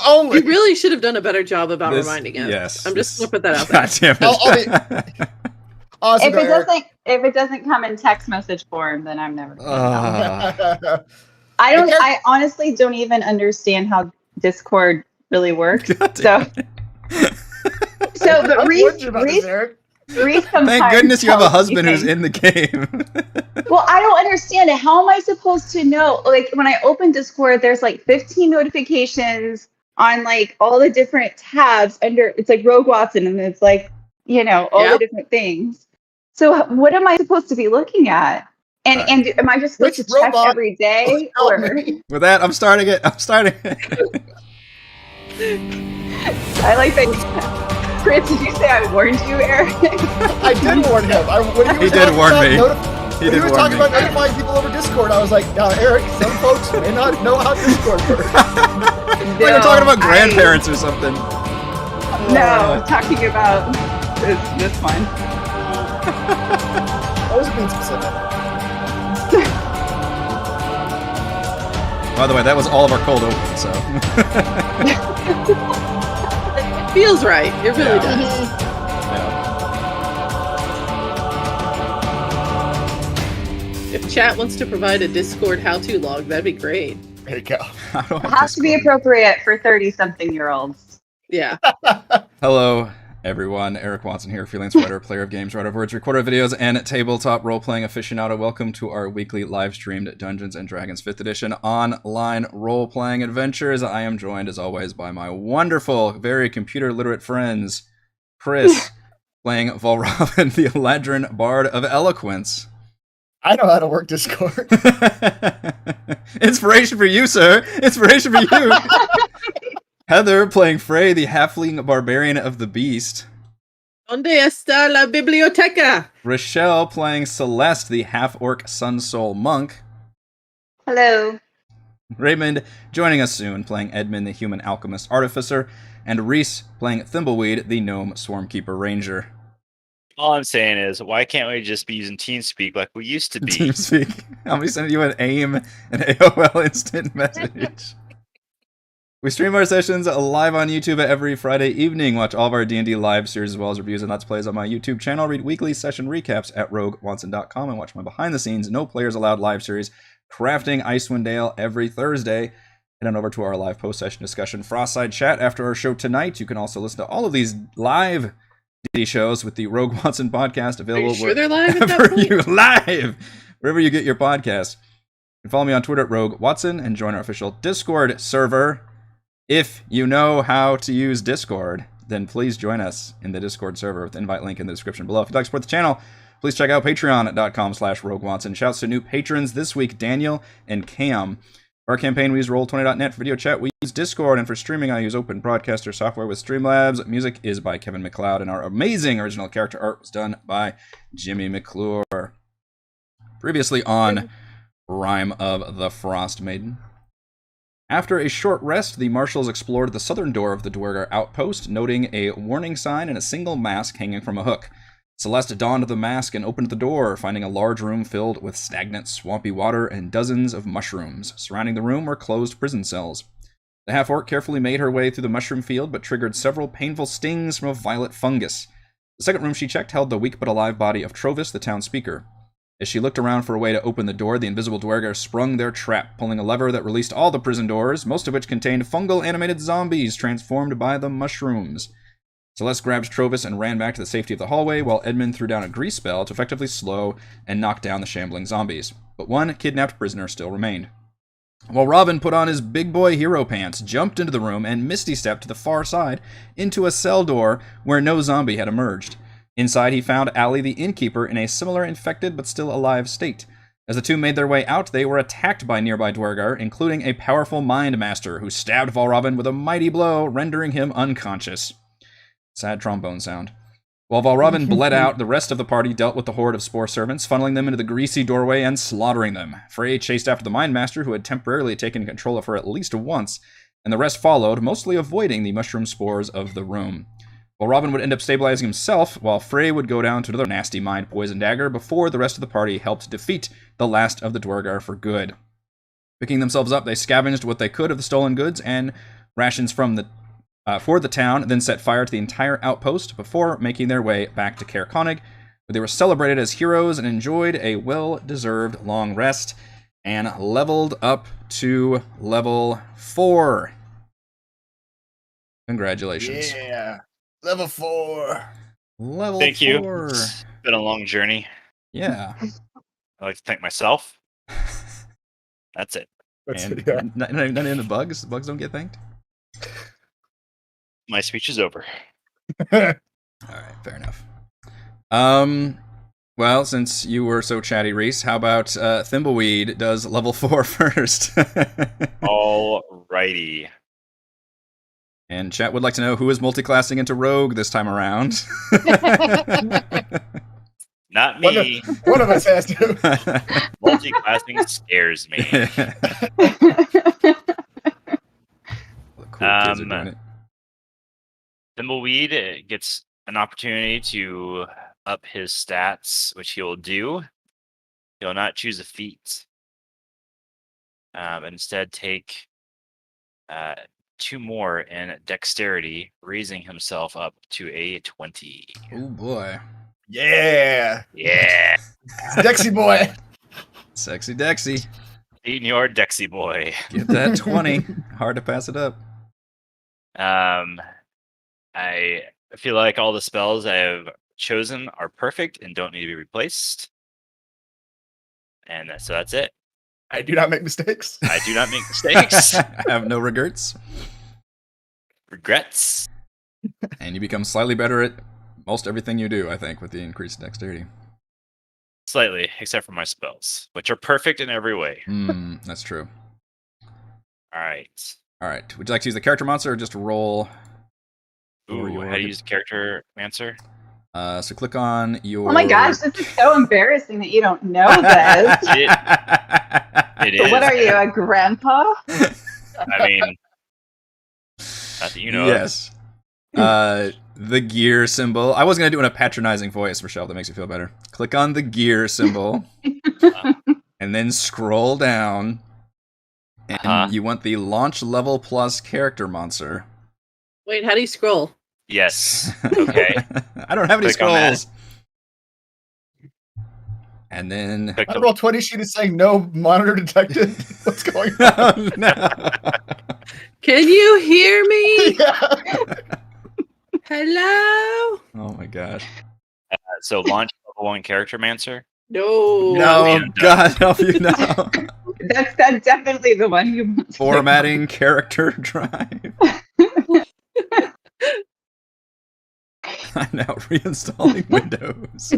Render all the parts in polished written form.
Only. You really should have done a better job about reminding us. Yes. I'm just going to put that out there. God damn it. Awesome, if it doesn't come in text message form, then I'm never gonna I honestly don't even understand how Discord really works. But Reese thank goodness you have a husband who's in the game. Well, I don't understand it. How am I supposed to know? Like, when I open Discord, there's like 15 notifications on like all the different tabs under. It's like Rogue Watson, and it's like, all the different things. So what am I supposed to be looking at? And am I just supposed to check every day? With that, I'm starting it. I like that. Chris, did you say I warned you, Eric? I did warn him. He did warn me. When he was talking about notifying people over Discord, I was like, now, Eric, some folks may not know how Discord works. We were talking about grandparents or something. No, talking about this one. I was being specific. By the way, that was all of our cold open, so. It feels right. It really does. If chat wants to provide a Discord how-to log, that'd be great. There you go. It has to be appropriate for 30-something-year-olds. Yeah. Hello, everyone. Eric Watson here, freelance writer, player of games, writer of words, recorder of videos, and tabletop role-playing aficionado. Welcome to our weekly live-streamed Dungeons & Dragons 5th Edition online role-playing adventures. I am joined, as always, by my wonderful, very computer-literate friends, Chris, playing Valravn, the Eladrin Bard of Eloquence. I know how to work Discord. Inspiration for you, sir. Inspiration for you. Heather playing Frey, the halfling barbarian of the beast. ¿Dónde está la biblioteca? Rochelle playing Celeste, the half-orc sun soul monk. Hello. Raymond joining us soon, playing Edmund, the human alchemist artificer. And Reese playing Thimbleweed, the gnome swarmkeeper ranger. All I'm saying is, why can't we just be using TeamSpeak like we used to be? TeamSpeak. I'll be sending you an AIM and AOL instant message. We stream our sessions live on YouTube every Friday evening. Watch all of our D&D live series as well as reviews and Let's Plays on my YouTube channel. Read weekly session recaps at roguewatson.com and watch my behind-the-scenes, no players allowed live series, Crafting Icewind Dale, every Thursday. Head on over to our live post-session discussion Frostside chat after our show tonight. You can also listen to all of these live D&D shows with the Rogue Watson podcast available. Are you sure they're live at that point? Wherever you get your podcast. You can follow me on Twitter at Rogue Watson and join our official Discord server. If you know how to use Discord, then please join us in the Discord server with the invite link in the description below. If you'd like to support the channel, please check out patreon.com/RogueWatson. Shouts to new patrons this week, Daniel and Cam. For our campaign, we use Roll20.net. For video chat, we use Discord. And for streaming, I use Open Broadcaster software with Streamlabs. Music is by Kevin MacLeod, and our amazing original character art was done by Jimmy McClure. Previously on Rime of the Frostmaiden. After a short rest, the marshals explored the southern door of the Dwergar outpost, noting a warning sign and a single mask hanging from a hook. Celeste donned the mask and opened the door, finding a large room filled with stagnant, swampy water and dozens of mushrooms. Surrounding the room were closed prison cells. The half-orc carefully made her way through the mushroom field, but triggered several painful stings from a violet fungus. The second room she checked held the weak but alive body of Trovis, the town speaker. As she looked around for a way to open the door, the invisible Dwergar sprung their trap, pulling a lever that released all the prison doors, most of which contained fungal animated zombies transformed by the mushrooms. Celeste grabbed Trovis and ran back to the safety of the hallway, while Edmund threw down a grease spell to effectively slow and knock down the shambling zombies. But one kidnapped prisoner still remained. While Robin put on his big boy hero pants, jumped into the room, and misty-stepped to the far side into a cell door where no zombie had emerged. Inside, he found Allie the innkeeper in a similar infected but still alive state. As the two made their way out, they were attacked by nearby Dwergar, including a powerful mind master who stabbed Valravn with a mighty blow, rendering him unconscious. Sad trombone sound. While Valravn bled out, the rest of the party dealt with the horde of spore servants, funneling them into the greasy doorway and slaughtering them. Frey chased after the mind master, who had temporarily taken control of her at least once, and the rest followed, mostly avoiding the mushroom spores of the room. Valravn would end up stabilizing himself, while Frey would go down to another nasty mind poison dagger before the rest of the party helped defeat the last of the Dwergar for good. Picking themselves up, they scavenged what they could of the stolen goods and rations from the for the town, then set fire to the entire outpost before making their way back to Caer-Dineval, where they were celebrated as heroes and enjoyed a well-deserved long rest, and leveled up to level 4. Congratulations. Yeah. Level 4. Level Thank 4. you. It's been a long journey. Yeah. I'd like to thank myself. That's it. And Yeah. none of the bugs? The bugs don't get thanked? My speech is over. Alright, fair enough. Well, since you were so chatty, Reese, how about Thimbleweed does level 4 first? Alrighty. And chat would like to know who is multiclassing into Rogue this time around. Not me. One of us has to. Multiclassing scares me. The cool kids are doing it. Thimbleweed gets an opportunity to up his stats, which he will do. He'll not choose a feat. Instead, take 2 more in dexterity, raising himself up to a 20. Oh boy. Yeah. Yeah. Dexy boy. Sexy Dexy. Senior Dexy boy. Get that 20. Hard to pass it up. I feel like all the spells I have chosen are perfect and don't need to be replaced. And so that's it. I do not make mistakes. I do not make mistakes. I have no regrets. Regrets. And you become slightly better at most everything you do, I think, with the increased dexterity. Slightly, except for my spells, which are perfect in every way. That's true. All right. Alright, would you like to use the character monster or just roll? Ooh, how do you use the character answer? So click on your... Oh my gosh, this is so embarrassing that you don't know this. It is. What are you, a grandpa? I mean, not that you know. Yes. The gear symbol. I was going to do it in a patronizing voice, Rochelle. That makes you feel better. Click on the gear symbol. And then scroll down. And you want the launch level plus character monster. Wait, how do you scroll? Yes. Okay. I don't have any Click on that. scrolls. And then... Click My the- Roll20 sheet is saying no monitor detected. What's going on? Oh, no. Can you hear me? Yeah. Hello? Oh my gosh. So launch level 1 character mancer. No. No, God help you now. That's definitely the one you want to Formatting character drive. I'm now reinstalling Windows.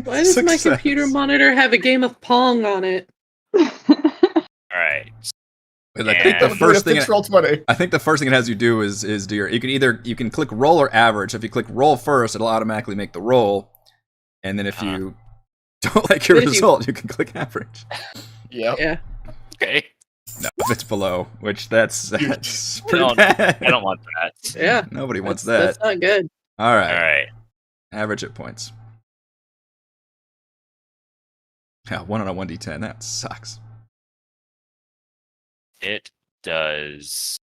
Why does my Success. computer monitor have a game of Pong on it? All right. I think the Yeah. first thing Roll20. I think the first thing it has you do is do your you can click roll or average. If you click roll first, it'll automatically make the roll. And then if you don't like your But if you- result, you can click average. Yep. Yeah. Okay. No, if it's below, which that's pretty don't- bad. I don't want that. Yeah. Nobody wants That's that. not good. All right. All right. Average hit points. Yeah, 1 on a 1d10. That sucks. It does.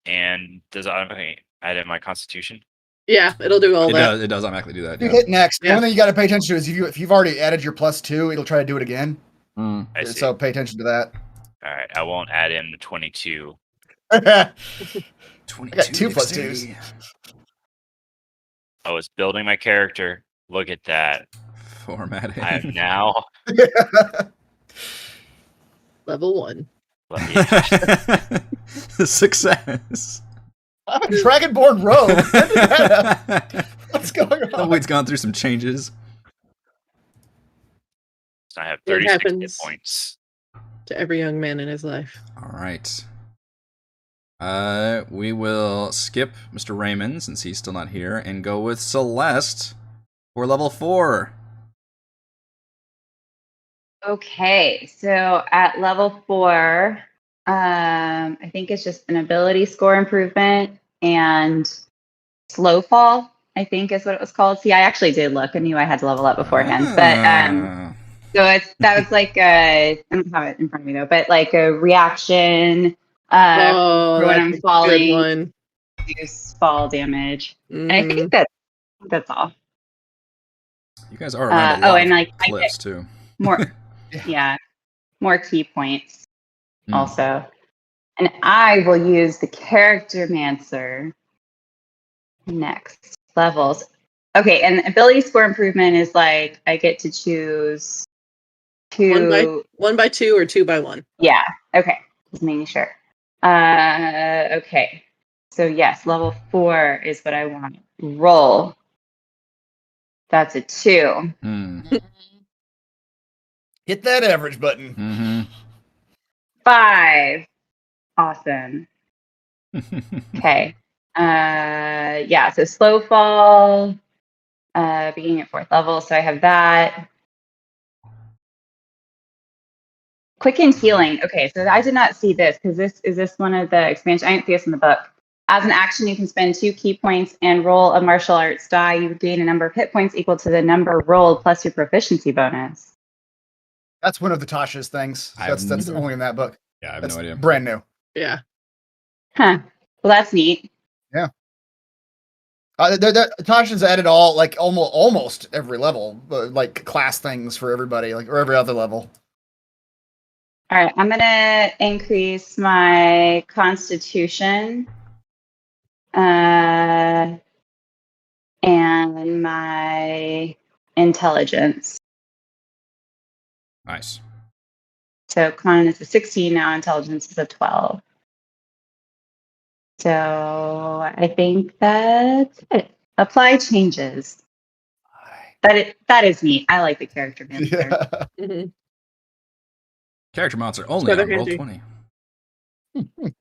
And does it automatically add in my constitution? Yeah, it'll do all that. It does automatically do that. If you Yeah. hit next, Yeah. one thing you got to pay attention to is if you've already added your +2, it'll try to do it again. Mm. I see. So pay attention to that. All right. I won't add in the 22. I 22 got 2 + dexterity. 2s. I was building my character. Look at that. Formatting. I am now. Level 1. Success. I'm a Dragonborn rogue. When did that happen? What's going on? We'd's gone through some changes. So I have It 36 hit happens. points. To every young man in his life. All right. We will skip Mr. Raymond since he's still not here and go with Celeste for level 4. Okay, so at level 4, I think it's just an ability score improvement and slow fall, I think is what it was called. See, I actually did look. I knew I had to level up beforehand. But that was like I don't have it in front of me though, but like a reaction Oh, for when that's I'm a good falling, one. use fall damage. And I Mhm. think that's all. You guys are around a lot and of like I cliffs get too. more more key points Mm. also. And I will use the character mancer next levels. Okay, and ability score improvement is like I get to choose two. 1x2 or 2x1. Yeah. Okay. Just making sure. Okay. So yes, level 4 is what I want. Roll. That's a 2. Mm. Hit that average button. Mm-hmm. 5. Awesome. Okay. Yeah. So slow fall. Beginning at 4th level. So I have that. Quickened healing. Okay, so I did not see this because this one of the expansion. I didn't see this in the book. As an action, you can spend 2 key points and roll a martial arts die. You gain a number of hit points equal to the number rolled plus your proficiency bonus. That's one of the Tasha's things. That's only in that book. Yeah, I have That's no idea. brand new. Yeah. Huh. Well, that's neat. Tasha's added all like almost every level, like class things for everybody, like or every other level. All right, I'm gonna increase my constitution and my intelligence. Nice. So con is a 16 now, intelligence is a 12. So I think that's it. Apply changes. That is neat. I like the character mancer. Yeah. Mm-hmm. Character monster only Other on handy. Roll20.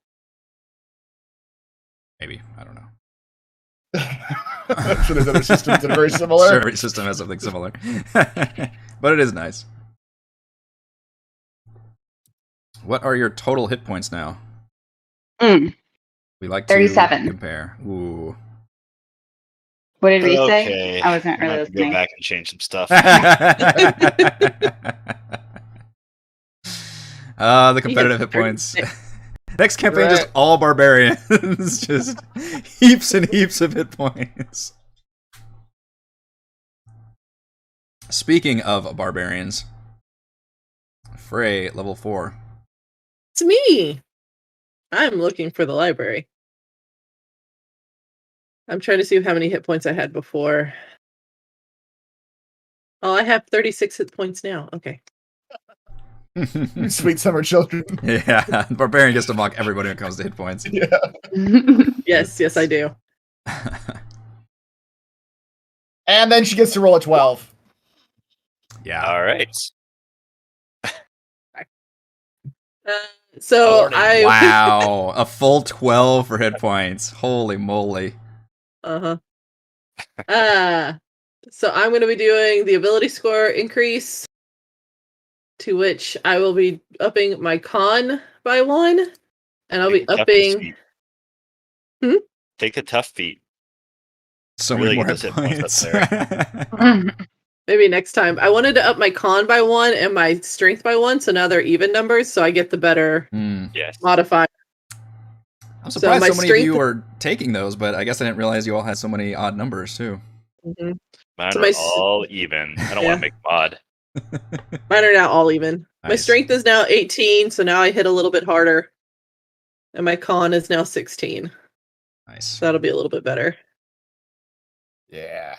Maybe. I don't know. So there's other systems that are very similar. Sure, every system has something similar. But it is nice. What are your total hit points now? We like to 37. compare. Ooh. What did we Okay. say? I wasn't I'm gonna really have to go listening. back and change some stuff. The competitive hit points. Next campaign, just all barbarians. Just heaps and heaps of hit points. Speaking of barbarians, Frey, level 4. It's me. I'm looking for the library. I'm trying to see how many hit points I had before. Oh, I have 36 hit points now. Okay. Sweet summer children. Yeah, barbarian gets to mock everybody when it comes to hit points. Yeah. Yes, I do. And then she gets to roll a 12. Yeah. All right. So I Wow, a full 12 for hit points. Holy moly. So I'm going to be doing the ability score increase, to which I will be upping my con by 1, and I'll be upping. Take the tough feat. So Really many more get hit those hit points points. Maybe next time. I wanted to up my con by 1 and my strength by 1, so now they're even numbers, so I get the better Yes. modifier. I'm surprised so many of you strength- are taking those, but I guess I didn't realize you all had so many odd numbers too. Mhm. Mine So are all even. I don't want to make mod. Mine are now all even. My Nice. strength is now 18, so now I hit a little bit harder. And my con is now 16. Nice. So that'll be a little bit better. Yeah.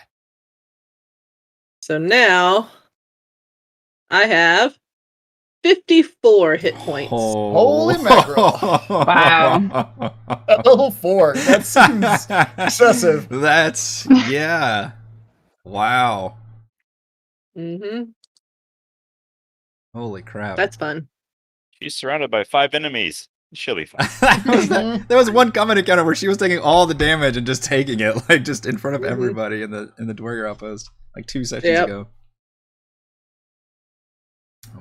So now I have 54 hit points. Holy mackerel. Wow. At level 4. That seems excessive. That's, yeah. Wow. Mm-hmm. Holy crap. That's fun. She's surrounded by 5 enemies. She'll be fine. There was one comment encounter where she was taking all the damage and just taking it, like just in front of Mhm. everybody in the Dwarger outpost, like 2 sessions ago.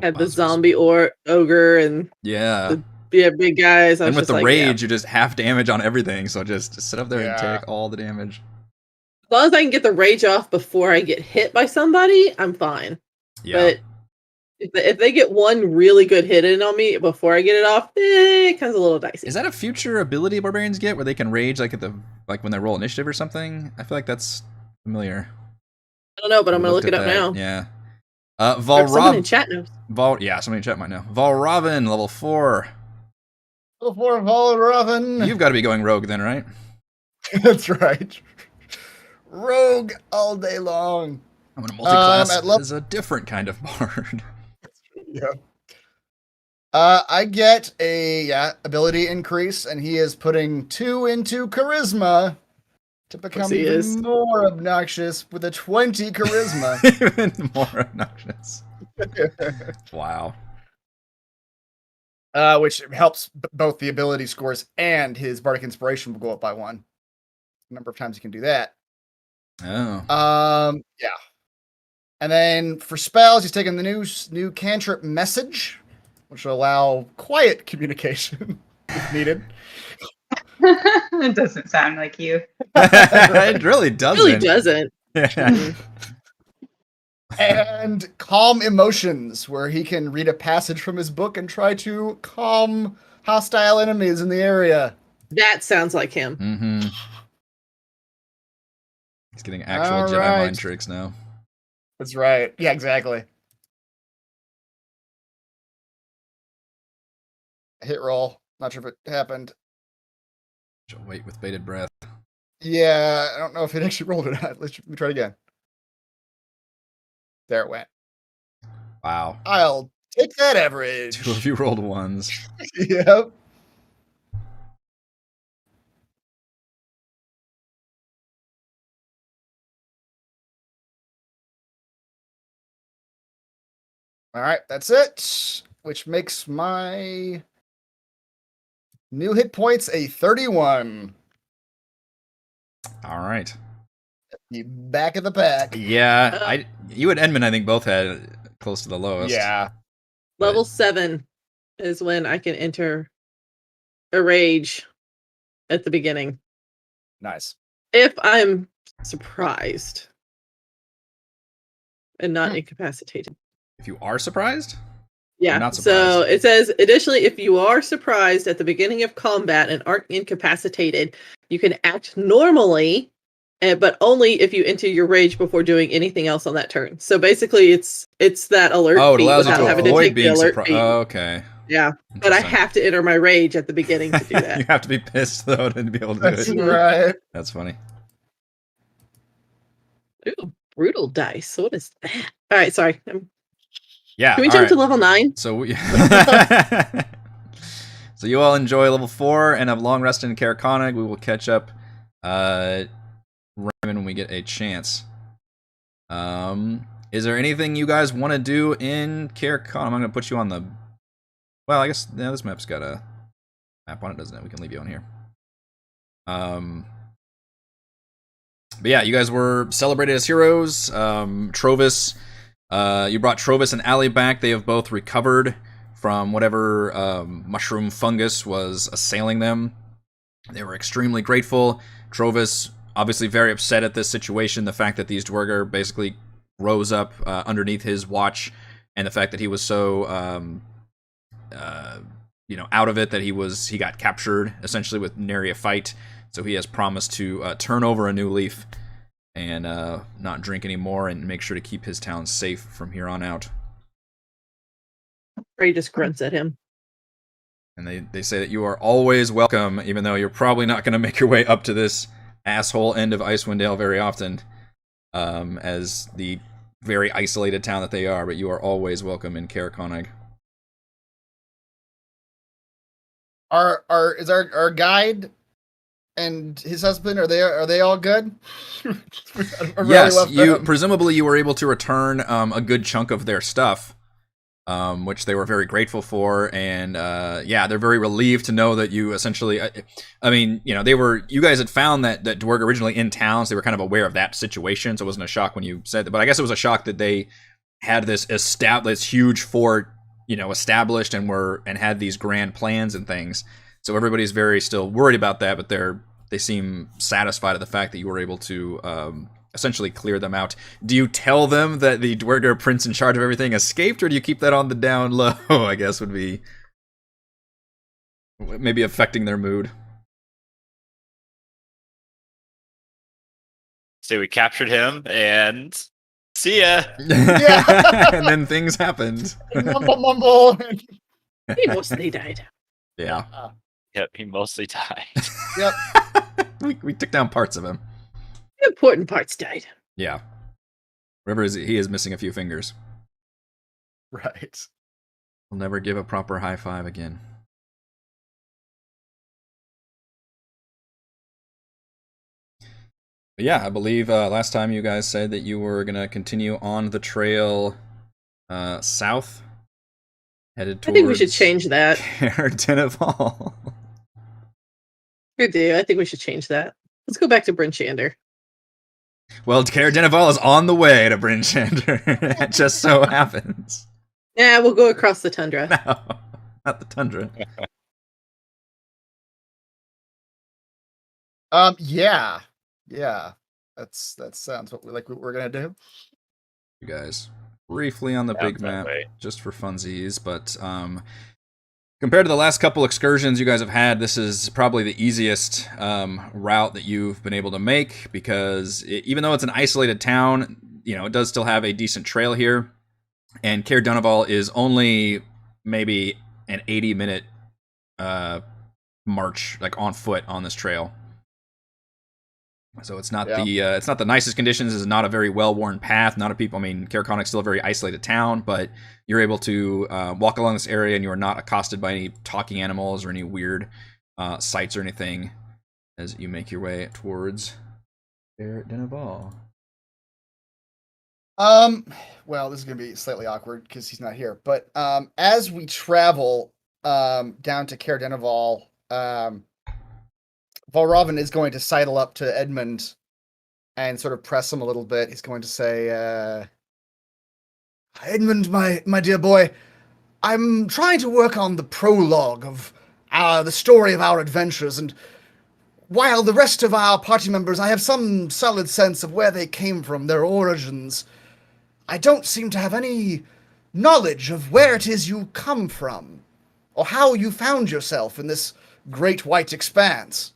Had the zombie ogre and yeah, big guys. I and was with just the like, rage, you just half damage on everything. So just sit up there and Yeah. take all the damage. As long as I can get the rage off before I get hit by somebody, I'm fine. Yeah, But If they get one really good hit in on me before I get it off, it comes a little dicey. Is that a future ability barbarians get where they can rage like when they roll initiative or something? I feel like that's familiar. I don't know, but I'm We gonna looked look it at up that, now. Yeah. Or someone in Valravn. chat knows. Somebody in chat might know. Valravn, level 4. Before Valravn. You've got to be going rogue then, right? That's right. Rogue all day long. I'm gonna multi-class at level- as a different kind of bard. Yeah. I get a ability increase, and he is putting 2 into charisma to become he even is. more obnoxious with a 20 charisma. Even more obnoxious. Wow. Which helps both the ability scores and his bardic inspiration will go up by 1. The number of times you can do that. Oh. Yeah. And then for spells, he's taking the new cantrip message, which will allow quiet communication if needed. It doesn't sound like you. It really doesn't. Really doesn't. Yeah. And calm emotions, where he can read a passage from his book and try to calm hostile enemies in the area. That sounds like him. Mm-hmm. He's getting actual All Jedi right. mind tricks now. That's right. Yeah, exactly. Hit roll. Not sure if it happened. She'll wait with bated breath. Yeah, I don't know if it actually rolled or not. Let me try it again. There it went. Wow. I'll take that average. 2 of you rolled 1s. Yep. All right, that's it. Which makes my new hit points a 31. All right. The back of the pack. Yeah, you and Edmund, I think, both had close to the lowest. Yeah. Level 7 is when I can enter a rage at the beginning. Nice. If I'm surprised and not incapacitated. If you are surprised? Yeah. not So surprised. it says, additionally, if you are surprised at the beginning of combat and aren't incapacitated, you can act normally, but only if you enter your rage before doing anything else on that turn. So basically, it's that alert Oh, it feat allows you without to having to avoid take the being alert surprised. feat. Oh, okay. Yeah, but I Interesting. have to enter my rage at the beginning to do that. You have to be pissed, though, to be able to That's do it. right. That's funny. Ooh, brutal dice. What is that? All right, sorry. Yeah. Can we all jump right. to level 9? So we So you all enjoy level 4 and have long rest in Caer-Dineval. We will catch up Rime when we get a chance. Is there anything you guys want to do in Caer-Dineval? I'm going to put you on the... Well, I guess this map's got a map on it, doesn't it? We can leave you on here. But yeah, you guys were celebrated as heroes. Trovis, you brought Trovis and Allie back. They have both recovered from whatever mushroom fungus was assailing them. They were extremely grateful. Trovis, obviously very upset at this situation, the fact that these Dwergar basically rose up underneath his watch, and the fact that he was so out of it, that he got captured essentially with nary a fight. So he has promised to turn over a new leaf and not drink anymore and make sure to keep his town safe from here on out. Ray just grunts at him. And they say that you are always welcome, even though you're probably not going to make your way up to this asshole end of Icewind Dale very often, as the very isolated town that they are, but you are always welcome in Caer-Dineval. Is our guide and his husband, are they all good? Yes, presumably you were able to return a good chunk of their stuff, which they were very grateful for, and they're very relieved to know that you essentially, you guys had found that Dwerg originally in town, so they were kind of aware of that situation, so it wasn't a shock when you said that, but I guess it was a shock that they had this huge fort, established and had these grand plans and things. So everybody's very still worried about that, but they seem satisfied at the fact that you were able to essentially clear them out. Do you tell them that the Dwerger prince in charge of everything escaped, or do you keep that on the down low? I guess would be maybe affecting their mood. So we captured him and see ya. Yeah. And then things happened. Mumble, mumble. He mostly died. Yeah. Yep, he mostly died. Yep. we took down parts of him. The important parts died. Yeah. River he is missing a few fingers. Right. We'll never give a proper high five again. But yeah, I believe last time you guys said that you were going to continue on the trail south, headed towards... I think we should change that. Caer-Dineval. I do. I think we should change that. Let's go back to Bryn Shander. Well, Caer-Dineval is on the way to Bryn Shander. It just so happens. Yeah, we'll go across the tundra. No, not the tundra. Yeah. Yeah. That sounds what we're gonna do. You guys, briefly on the big Sounds that map, way. just for funsies, but compared to the last couple excursions you guys have had, this is probably the easiest route that you've been able to make, because even though it's an isolated town, you know, it does still have a decent trail here, and Caer-Dineval is only maybe an 80-minute march, like on foot on this trail. So it's not the nicest conditions. It's not a very well-worn path. Not a people. I mean, Caer-Dineval's still a very isolated town, but you're able to walk along this area, and you are not accosted by any talking animals or any weird sights or anything as you make your way towards Caer-Dineval. Well, this is gonna be slightly awkward because he's not here. But as we travel down to Caer-Dineval, Valravn is going to sidle up to Edmund and sort of press him a little bit. He's going to say, Edmund, my dear boy, I'm trying to work on the prologue of the story of our adventures, and while the rest of our party members, I have some solid sense of where they came from, their origins, I don't seem to have any knowledge of where it is you come from, or how you found yourself in this great white expanse.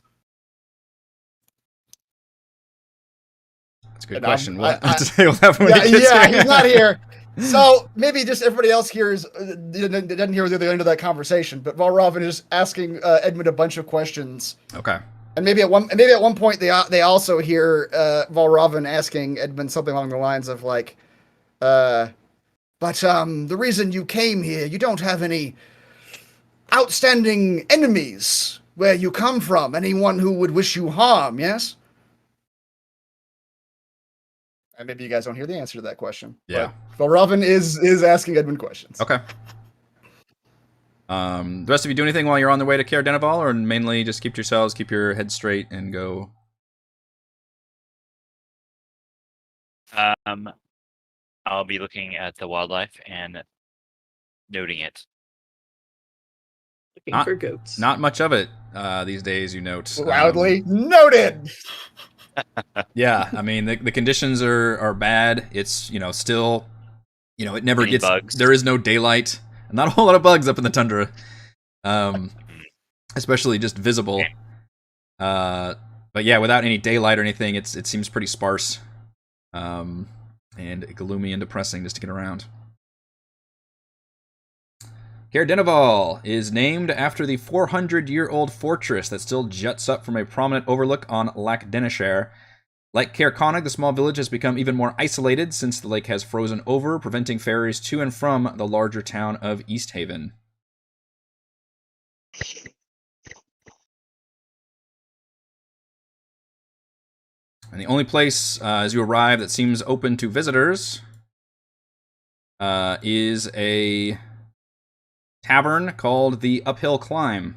That's a good And question. We'll I- have to say what happened when he gets Yeah, here. he's not here. So maybe just everybody else hears doesn't hear the end of that conversation. But Valravn is asking Edmund a bunch of questions, Okay. and maybe at one point they also hear Valravn asking Edmund something along the lines of like, but the reason you came here, you don't have any outstanding enemies where you come from, anyone who would wish you harm, yes? And maybe you guys don't hear the answer to that question. Yeah. But Valravn is asking Edmund questions. Okay. The rest of you do anything while you're on the way to Caer-Dineval, or mainly just keep yourselves, keep your head straight, and go? I'll be looking at the wildlife and noting it. Looking for goats. Not much of it these days, you note. Loudly noted. Yeah, I mean the conditions are bad. It's still it never Any gets bugs? There is no daylight. Not a whole lot of bugs up in the tundra, especially just visible. But yeah, without any daylight or anything, it seems pretty sparse, and gloomy and depressing just to get around. Caer-Dineval is named after the 400-year-old fortress that still juts up from a prominent overlook on Lac Denishare. Like Caer-Dineval, the small village has become even more isolated since the lake has frozen over, preventing ferries to and from the larger town of Easthaven. And the only place, as you arrive, that seems open to visitors is a tavern called the Uphill Climb,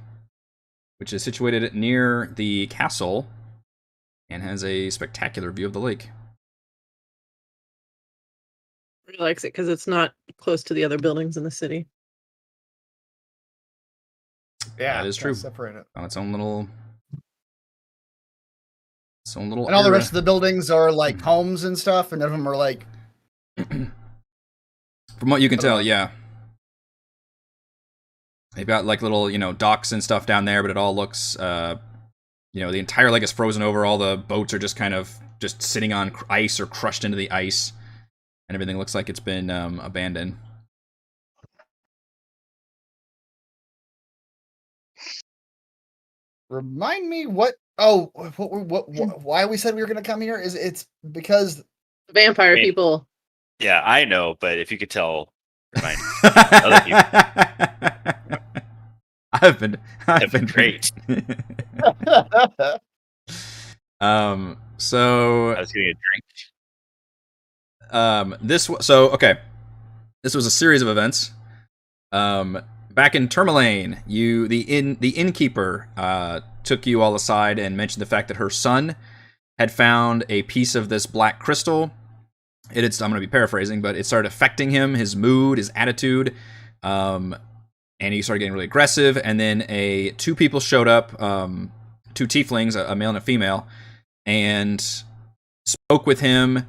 which is situated near the castle and has a spectacular view of the lake. Really likes it because it's not close to the other buildings in the city. Yeah, That is true. Separate it. On its own little So a little And all the era. rest of the buildings are like homes and stuff, and none of them are like. From what you can I don't tell, know. yeah. They've got like little, docks and stuff down there, but it all looks, the entire lake is frozen over. All the boats are just kind of just sitting on ice or crushed into the ice, and everything looks like it's been abandoned. Remind me what? Oh, why we said we were going to come here? It's because Vampire Wait. people. Yeah, I know, but if you could tell, remind other people. I've been That'd be great. So I was getting a drink. okay. This was a series of events. Back in Tourmaline, the innkeeper took you all aside and mentioned the fact that her son had found a piece of this black crystal. I'm going to be paraphrasing, but it started affecting him, his mood, his attitude, and he started getting really aggressive. And then two people showed up, two tieflings, a male and a female, and spoke with him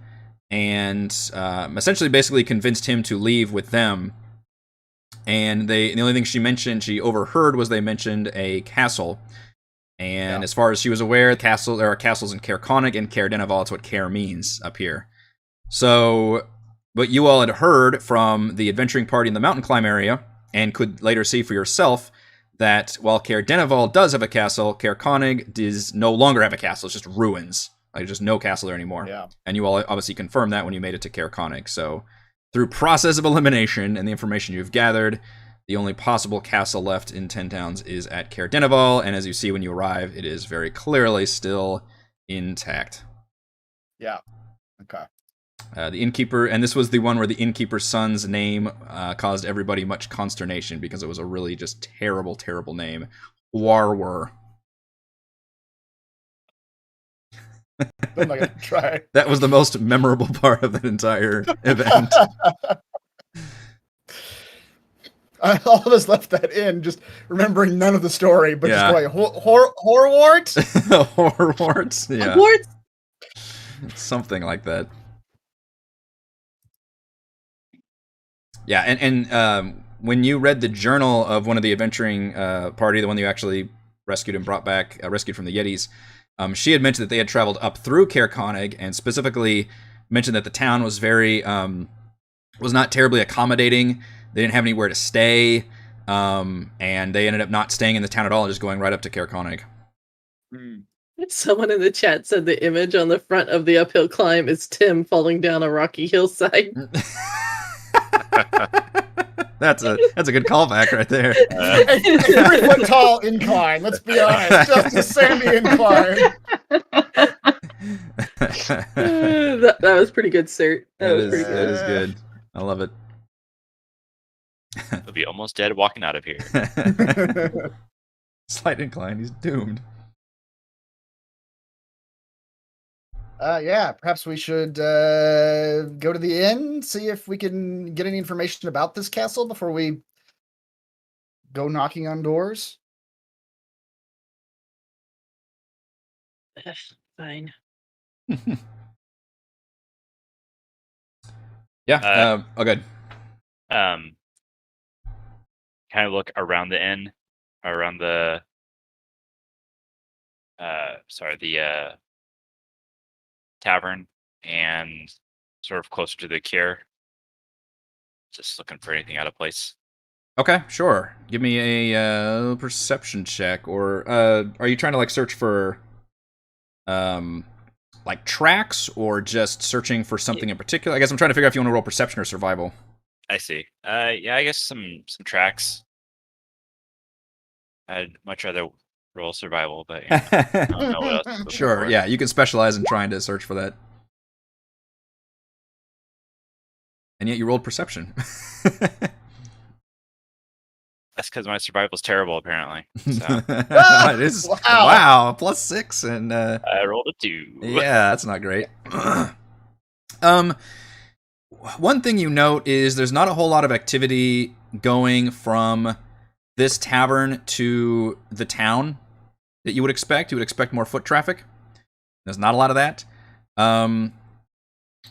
and essentially basically convinced him to leave with them. And the only thing she overheard was they mentioned a castle. And as far as she was aware, there are castles in Caer-Dineval and Caer-Dineval. That's what Caer means up here. So, but you all had heard from the adventuring party in the mountain climb area, and could later see for yourself that while Caer-Dineval does have a castle, Caer-Dineval does no longer have a castle. It's just ruins. Like, just no castle there anymore. Yeah. And you all obviously confirmed that when you made it to Caer-Dineval. So, through process of elimination and the information you've gathered, the only possible castle left in 10 Towns is at Caer-Dineval, and as you see when you arrive, it is very clearly still intact. Yeah. Okay. The innkeeper, and this was the one where the innkeeper's son's name caused everybody much consternation because it was a really just terrible, terrible name. Warwer. I'm not gonna try. That was the most memorable part of that entire event. All of us left that in, just remembering none of the story, but Yeah. just going, Horwart? Horwarts? Yeah. Hogwarts? Something like that. Yeah, and when you read the journal of one of the adventuring party, the one that you actually rescued and brought back, rescued from the Yetis, she had mentioned that they had traveled up through Caer-Dineval and specifically mentioned that the town was was not terribly accommodating. They didn't have anywhere to stay, and they ended up not staying in the town at all and just going right up to Caer-Dineval. Someone in the chat said the image on the front of the uphill climb is Tim falling down a rocky hillside. That's a good callback right there. A 3-foot tall incline, let's be honest. Just a sandy incline. that was pretty good, sir. That was pretty That good. is good. I love it. He'll be almost dead walking out of here. Slight incline, he's doomed. Yeah, perhaps we should go to the inn, see if we can get any information about this castle before we go knocking on doors. Fine. Yeah, good. Kind of look around the inn, around the tavern, and sort of closer to the Caer. Just looking for anything out of place. Okay, sure. Give me a perception check, or are you trying to like search for like tracks, or just searching for something in particular? I guess I'm trying to figure out if you want to roll perception or survival. I see. Yeah, I guess some tracks. I'd much rather roll survival, but I don't know what else. to look Sure, for. yeah, you can specialize in trying to search for that. And yet you rolled perception. That's because my survival's terrible, apparently. So It is, wow, +6, and I rolled a 2. yeah, that's not great. One thing you note is there's not a whole lot of activity going from this tavern to the town that you would expect. You would expect more foot traffic. There's not a lot of that.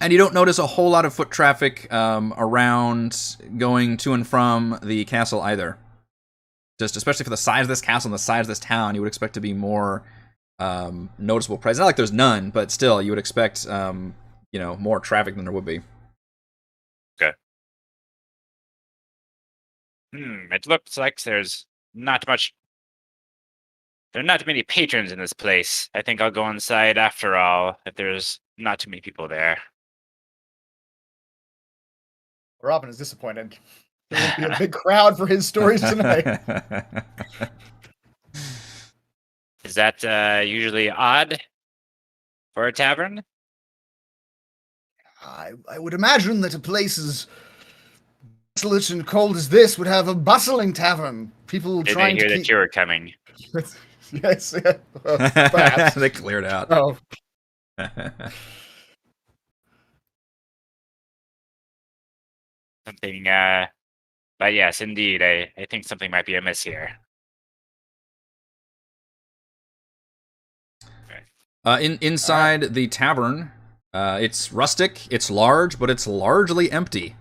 And you don't notice a whole lot of foot traffic around going to and from the castle either. Just especially for the size of this castle and the size of this town, you would expect to be more noticeable presence. Not like there's none, but still, you would expect more traffic than there would be. Okay. It looks like there's not much. There are not many patrons in this place. I think I'll go inside after all, if there's not too many people there. Robin is disappointed. There won't be a big crowd for his stories tonight. Is that usually odd for a tavern? I would imagine that a place as desolate and cold as this would have a bustling tavern. People Did trying they hear to that you were coming? Yes, yeah. Well, perhaps. They cleared out. Oh, Something, but yes, indeed, I think something might be amiss here. Inside the tavern, it's rustic, it's large, but it's largely empty.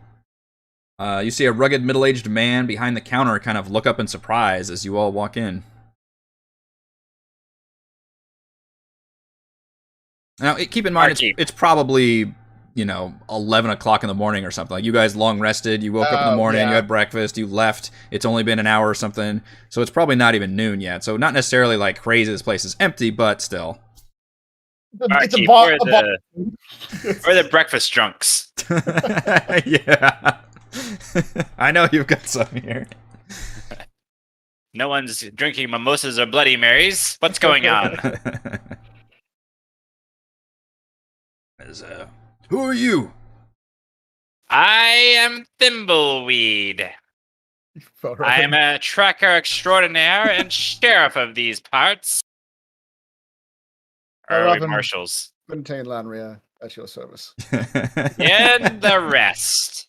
You see a rugged middle-aged man behind the counter kind of look up in surprise as you all walk in. Now, keep in mind, it's probably, 11 o'clock in the morning or something. Like, you guys long rested, you woke up in the morning, you had breakfast, you left, it's only been an hour or something, so it's probably not even noon yet. So not necessarily like crazy, this place is empty, but still. it's a Archie, bar. we're the breakfast drunks. Yeah. I know you've got some here. No one's drinking mimosas or Bloody Marys. What's going on? Who are you? I am Thimbleweed. I am a tracker extraordinaire and sheriff of these parts. Or are we marshals? Quintain Lanria at your service. And the rest.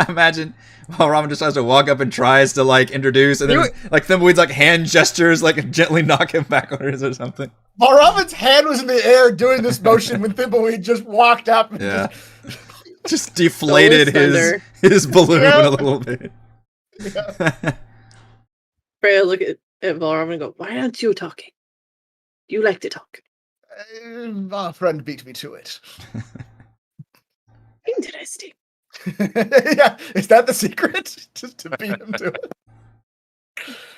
Imagine Valravn just has to walk up and tries to introduce, and then Thimbleweed's hand gestures, gently knock him backwards or something. Valravn's hand was in the air doing this motion when Thimbleweed just walked up. And just deflated his balloon a little bit. Yeah. Freya look at Valravn and go, "Why aren't you talking? You like to talk." Our friend beat me to it. Interesting. Yeah, is that the secret? Just to beat him to it.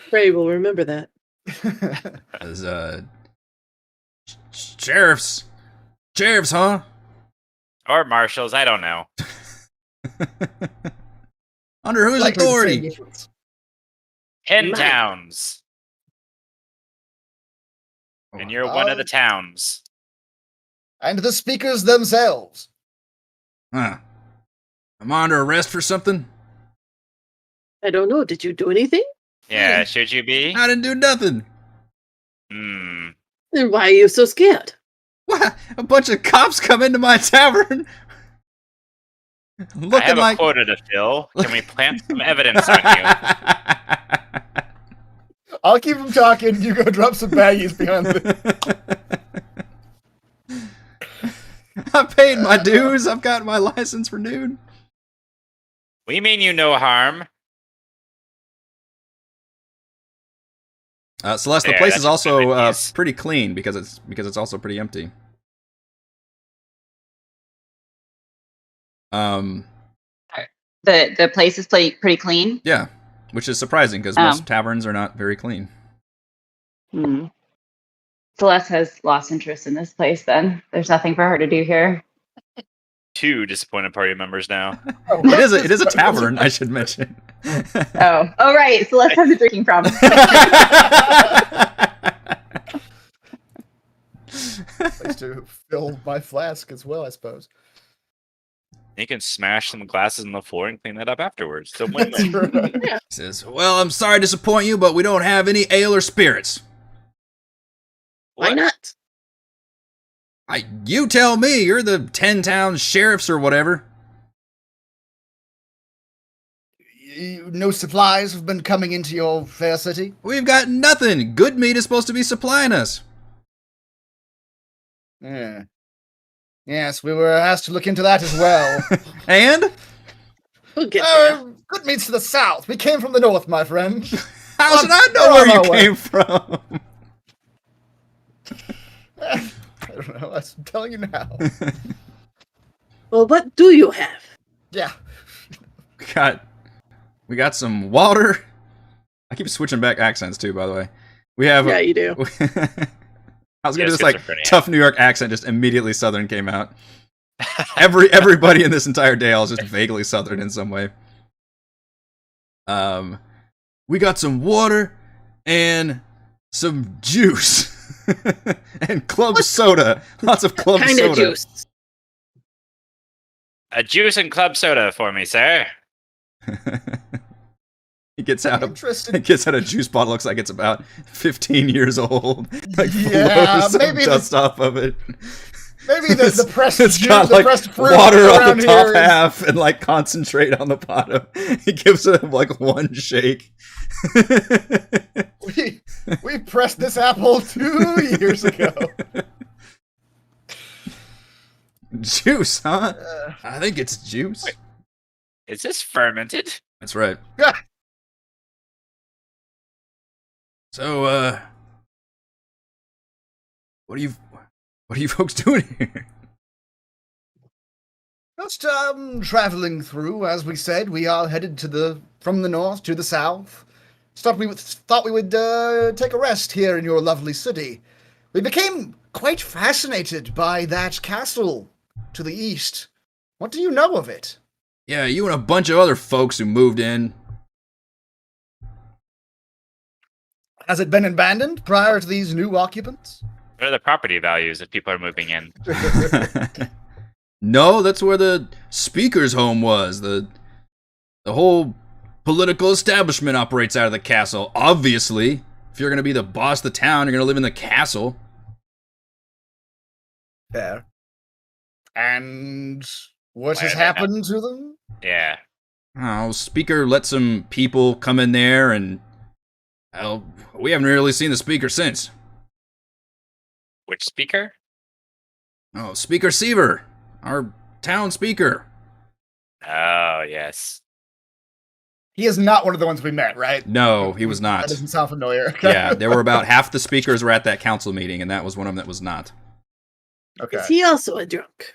Freya will remember that. As sheriffs, huh? Or marshals, I don't know. Under whose authority? 10 towns. And you're one of the towns. And the speakers themselves. Huh. I'm under arrest for something? I don't know. Did you do anything? Yeah, should you be? I didn't do nothing. Then why are you so scared? What? A bunch of cops come into my tavern. I have a quota to fill. Can we plant some evidence on you? I'll keep him talking. You go drop some baggies behind the... I paid my dues. I've got my license renewed. We mean you no harm. Celeste, the place is also pretty clean because it's also pretty empty. The place is pretty clean. Yeah, which is surprising because most taverns are not very clean. Celeste has lost interest in this place. Then there's nothing for her to do here. 2 disappointed party members now. It is a tavern, I should mention. Oh, right. Celeste has a drinking problem. Place to fill my flask as well, I suppose. You can smash some glasses on the floor and clean that up afterwards. So win-win. Right. Yeah. He says, "Well, I'm sorry to disappoint you, but we don't have any ale or spirits." Why not? You tell me. You're the 10 town sheriffs or whatever. No supplies have been coming into your fair city? We've got nothing. Good meat is supposed to be supplying us. Yeah. Yes, we were asked to look into that as well. And We'll get there. Good means to the south. We came from the north, my friend. how should I know We're where on you our way. came from? I don't know. I'm telling you now. Well, what do you have? Yeah. We got some water. I keep switching back accents too, by the way. We have. Yeah, you do. I was gonna Yeah, do this like schizophrenia. tough New York accent, just immediately Southern came out. Everybody in this entire Dale is just vaguely Southern in some way. We got some water and some juice and club soda. Lots of club Kind soda. of juice. A juice and club soda for me, sir. He gets out Interesting. a juice bottle. Looks like it's about 15 years old. Like Yeah, blows some maybe dust off of it. Maybe the pressed It's juice, got the like pressed fruit water on around the top here is- half and like concentrate on the bottom. He gives it like one shake. We pressed this apple 2 years ago. Juice, huh? I think it's juice. Wait. Is this fermented? That's right. Yeah. So, what are you folks doing here? Just traveling through, as we said, we are headed from the north to the south. Thought we would take a rest here in your lovely city. We became quite fascinated by that castle to the east. What do you know of it? Yeah, you and a bunch of other folks who moved in. Has it been abandoned prior to these new occupants? What are the property values if people are moving in? No, that's where the speaker's home was. The whole political establishment operates out of the castle. Obviously, if you're going to be the boss of the town, you're going to live in the castle. Fair. And what Why has are they not- happened to them? Yeah. Oh, speaker let some people come in there, and well, we haven't really seen the speaker since. Which speaker? Oh, Speaker Seaver, our town speaker. Oh, yes. He is not one of the ones we met, right? No, he was not. That doesn't sound familiar. Yeah, there were about half the speakers were at that council meeting, and that was one of them that was not. Okay. Is he also a drunk?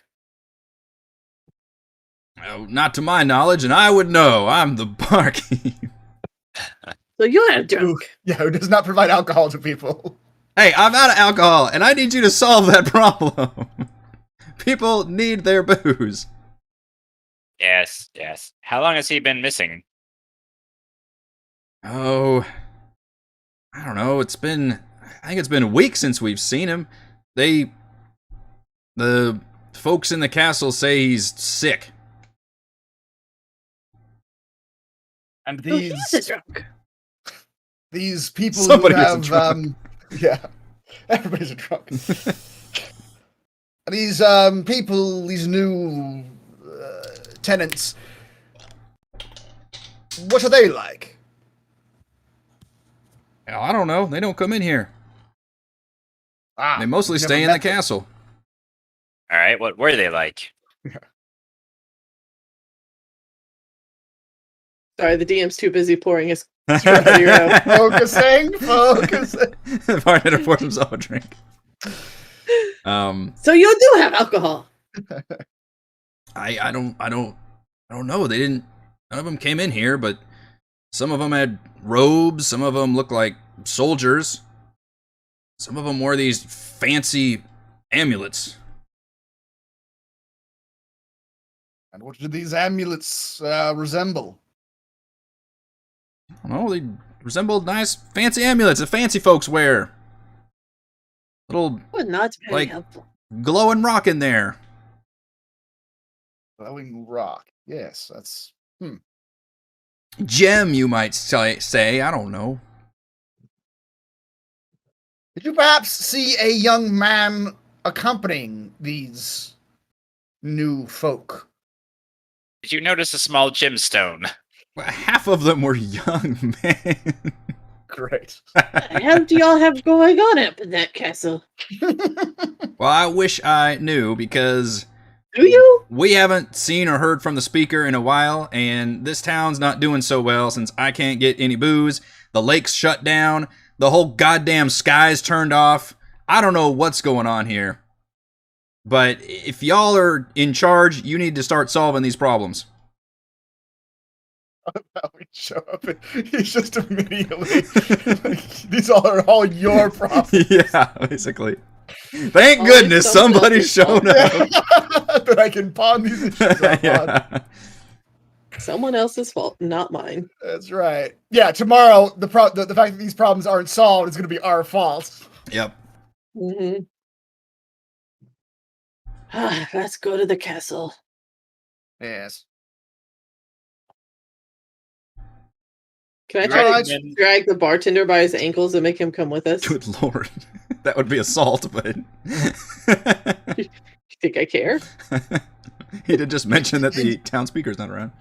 Oh, not to my knowledge, and I would know. I'm the barkeep. So you're a drunk. Yeah, who does not provide alcohol to people. Hey, I'm out of alcohol, and I need you to solve that problem. People need their booze. Yes, yes. How long has he been missing? Oh, I don't know. I think it's been a week since we've seen him. The folks in the castle say he's sick. And So he's a drunk. these people Somebody who is a have drunk. yeah, everybody's a drunk. These people, these new tenants, what are they like? I don't know. They don't come in here. Ah, They mostly never stay in the met them. castle. All right, what were they like? Sorry, the DM's too busy pouring his zero. Focusing. The bartender pours himself a drink. So you do have alcohol. I don't know. They didn't. None of them came in here, but some of them had robes. Some of them looked like soldiers. Some of them wore these fancy amulets. And what do these amulets resemble? I don't know. They resembled nice fancy amulets that fancy folks wear. Little Well, not very Like- helpful. glowing rock in there. Glowing rock. Yes, that's. Gem, you might say. I don't know. Did you perhaps see a young man accompanying these new folk? Did you notice a small gemstone? Well, half of them were young men. Great. What do y'all have going on up in that castle? Well, I wish I knew, because Do you? we haven't seen or heard from the speaker in a while, and this town's not doing so well since I can't get any booze. The lake's shut down. The whole goddamn sky's turned off. I don't know what's going on here. But if y'all are in charge, you need to start solving these problems. How we show up and he's just immediately like, these are all your problems. Yeah, basically. Thank Always goodness someone somebody's else's shown up. That I can pawn these issues off on. Yeah. Someone else's fault, not mine. That's right. Yeah, tomorrow the fact that these problems aren't solved is going to be our fault. Yep. Mm-hmm. Let's go to the castle. Yes. Can I You're try right. to drag the bartender by his ankles and make him come with us? Good lord. That would be assault, but You think I care? he did just mention that the town speaker's not around.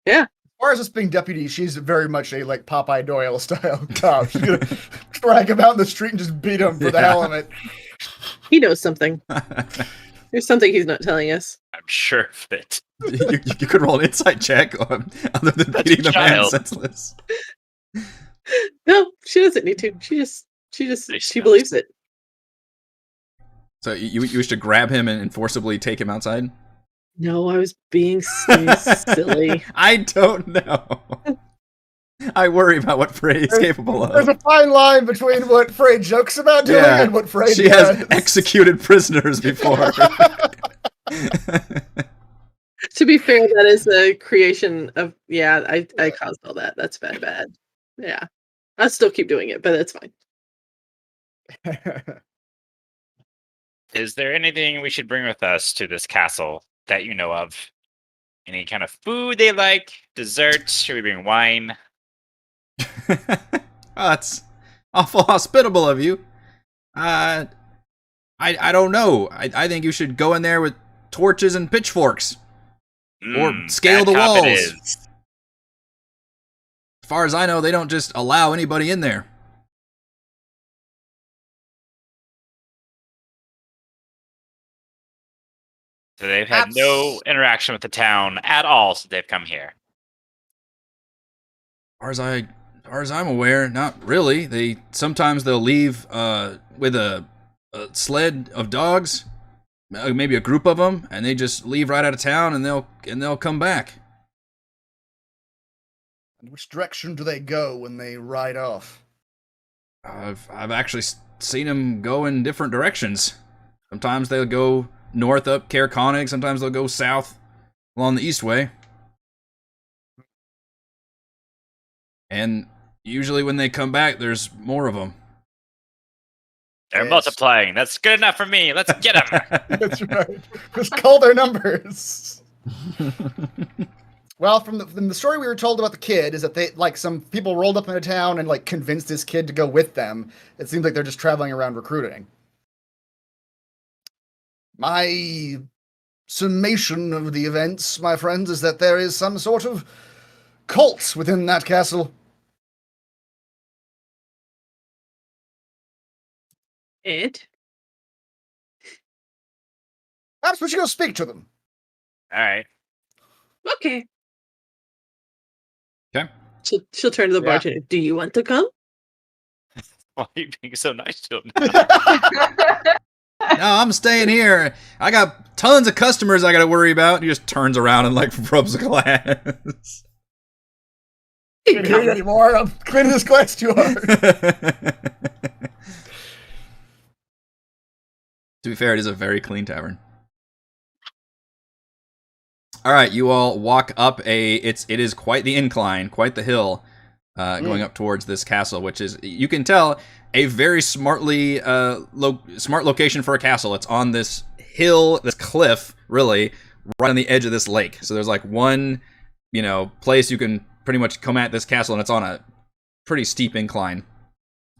As far as us being deputy, she's very much a like Popeye Doyle style cop. She's gonna drag him out in the street and just beat him for the hell of it. He knows something. There's something he's not telling us. I'm sure of it. You could roll an insight check other than That's beating a the man child. senseless. No, she doesn't need to. She Nice believes it. So you wish to grab him and forcibly take him outside? No, I was being silly. I don't know. I worry about what Frey is capable There's of. a fine line between what Frey jokes about doing Yeah, and what Frey she does. has executed prisoners before. To be fair, that is a creation of I caused all that. That's bad. Yeah. I'll still keep doing it, but that's fine. Is there anything we should bring with us to this castle that you know of? Any kind of food they like? Desserts? Should we bring wine? Oh, that's awful hospitable of you. I don't know. I think you should go in there with torches and pitchforks. Or scale the bad cop it walls. is. As far as I know, they don't just allow anybody in there. So they've had no interaction with the town at all since they've come here. As far as I'm aware, not really. They'll leave with a sled of dogs, maybe a group of them, and they just leave right out of town, and they'll come back. And which direction do they go when they ride off? I've actually seen them go in different directions. Sometimes they'll go north up Caer-Dineval, sometimes they'll go south along the eastway. And usually when they come back, there's more of them. They're Yes. multiplying. That's good enough for me. Let's get them. That's right. Just call their numbers. Well, from the story we were told about the kid is that they some people rolled up into town and convinced this kid to go with them. It seems like they're just traveling around recruiting. My summation of the events, my friends, is that there is some sort of cult within that castle. Ed? Perhaps we should go speak to them. All right. Okay. Okay. She'll turn to the Yeah. bartender. Do you want to come? Why are you being so nice to him? No, I'm staying here. I got tons of customers I got to worry about. He just turns around and rubs a glass. Can't hear you anymore. I'm cleaning this glass too hard. To be fair, it is a very clean tavern. All right, you all walk up it is quite the incline, quite the hill, going up towards this castle, which is, you can tell, a very smart location for a castle. It's on this hill, this cliff, really, right on the edge of this lake. So there's one, place you can pretty much come at this castle, and it's on a pretty steep incline.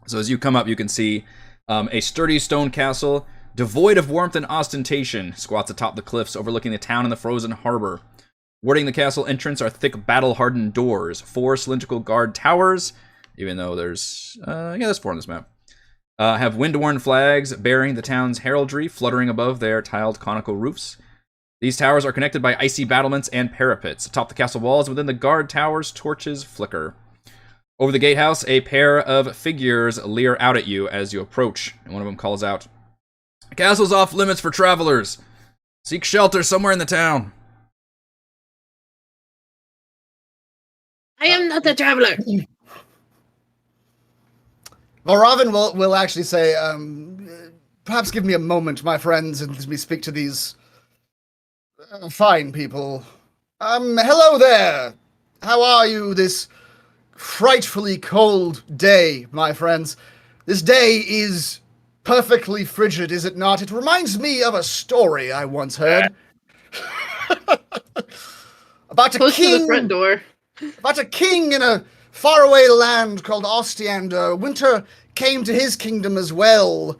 So as you come up, you can see a sturdy stone castle, devoid of warmth and ostentation, squats atop the cliffs overlooking the town and the frozen harbor. Warding the castle entrance are thick battle-hardened doors, 4 cylindrical guard towers, even though there's there's 4 on this map. Have wind-worn flags bearing the town's heraldry fluttering above their tiled conical roofs. These towers are connected by icy battlements and parapets. Atop the castle walls within the guard towers, torches flicker. Over the gatehouse, a pair of figures leer out at you as you approach, and one of them calls out, "The castle's off limits for travelers. Seek shelter somewhere in the town." I am not a traveler. Valravn will actually say, perhaps give me a moment, my friends, and let me speak to these fine people. Hello there. How are you this frightfully cold day, my friends? This day is perfectly frigid, is it not? It reminds me of a story I once heard. About a Close to the king. front door. About a king in a faraway land called Ostiander. Winter came to his kingdom as well,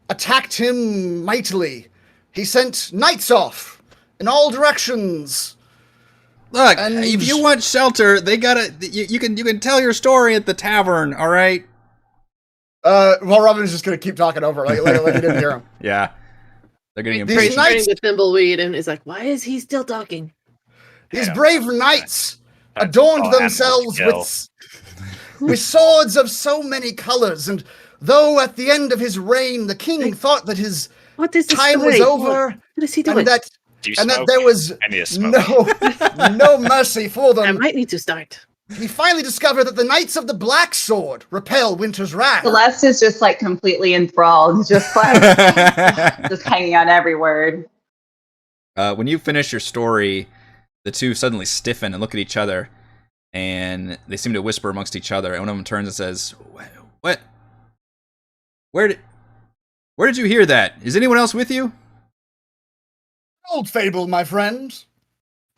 attacked him mightily. He sent knights off in all directions. Look, And- if you want shelter, they gotta. You can tell your story at the tavern. All right. Valravn's just gonna keep talking over, like he didn't hear him. Yeah. They're getting These Praise impatient. knights- turning the thimbleweed and is like, why is he still talking? These Yeah. brave knights That's adorned all themselves animals with swords of so many colors, and though at the end of his reign the king thought that his What is this time was story? over, What is he doing? and that Do you and that smoke? there was I need to smoke. no mercy for I them, might need to start. he finally discovered that the Knights of the Black Sword repel Winter's wrath. Celeste is just like completely enthralled, just like just hanging on every word. When you finish your story, the two suddenly stiffen and look at each other, and they seem to whisper amongst each other. And one of them turns and says, "What? Where did you hear that? Is anyone else with you?" Old fable, my friend.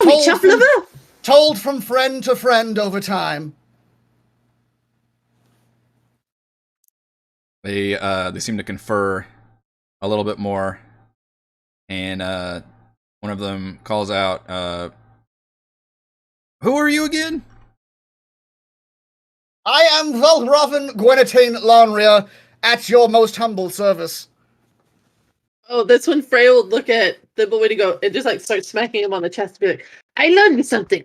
Oh, Told chop from- liver! Told from friend to friend over time. They seem to confer a little bit more, and one of them calls out, "Who are you again?" I am Valravn Gwenetane Lanria, at your most humble service. Oh, that's when Freya will look at Thimbleweed and go and just like start smacking him on the chest and be like, I learned something.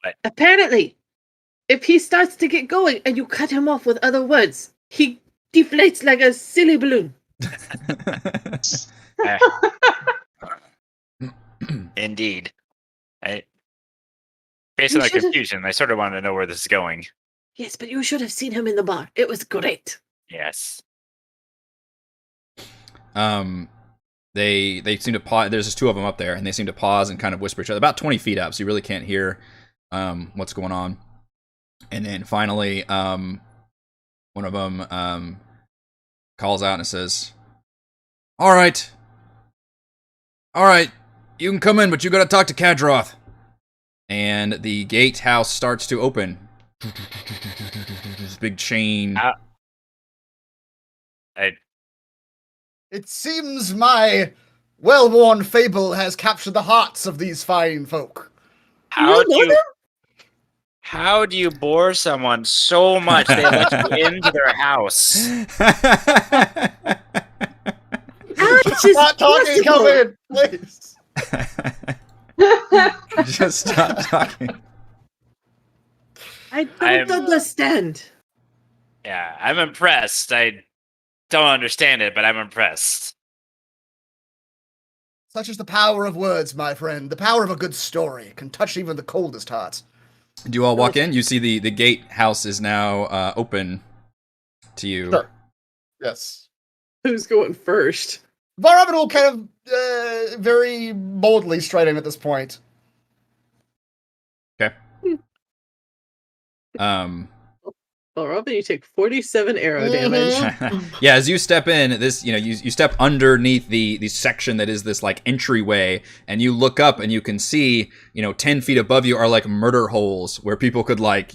What? Apparently, if he starts to get going and you cut him off with other words, he deflates like a silly balloon. Indeed. Based on You the should've- confusion, I sort of want to know where this is going. Yes, but you should have seen him in the bar. It was great. Yes. They seem to pause. There's just two of them up there, and they seem to pause and kind of whisper each other about 20 feet up, so you really can't hear what's going on. And then finally, one of them calls out and says, "All right, you can come in, but you got to talk to Kadroth." And the gatehouse starts to open. This big chain. It seems my well-worn fable has captured the hearts of these fine folk. How You do know you, them? how do you bore someone so much they let you into their house? Ash is Stop talking, come possible. in, please. Just stop talking. I don't I'm- understand. Yeah, I'm impressed. I don't understand it, but I'm impressed. Such is the power of words, my friend. The power of a good story can touch even the coldest hearts. Do you all walk in? You see the gatehouse is now open to you. Sure. Yes. Who's going first? Valravn will kind of very boldly stride in at this point. Okay. Well, Robin, you take 47 arrow damage. Yeah, as you step in, this you step underneath the section that is this like entryway, and you look up and you can see 10 feet above you are like murder holes where people could like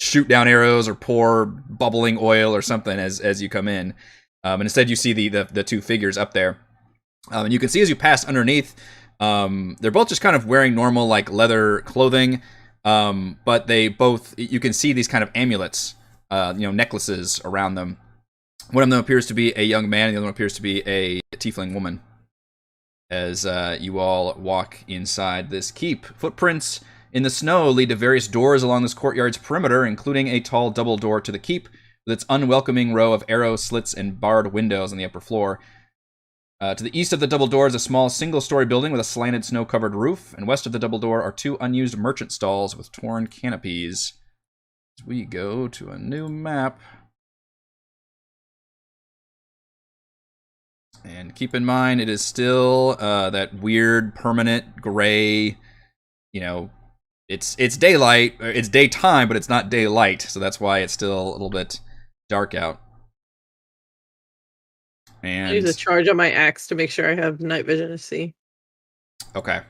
shoot down arrows or pour bubbling oil or something as you come in. And instead you see the two figures up there, and you can see as you pass underneath, they're both just kind of wearing normal like leather clothing. But they both, you can see these kind of amulets, necklaces around them. One of them appears to be a young man, and the other one appears to be a tiefling woman. As you all walk inside this keep, footprints in the snow lead to various doors along this courtyard's perimeter, including a tall double door to the keep, with its unwelcoming row of arrow slits and barred windows on the upper floor. To the east of the double door is a small single-story building with a slanted snow-covered roof, and west of the double door are 2 unused merchant stalls with torn canopies. As we go to a new map. And keep in mind, it is still that weird, permanent, gray, it's daylight, it's daytime, but it's not daylight, so that's why it's still a little bit dark out. And I use a charge on my axe to make sure I have night vision to see. Okay.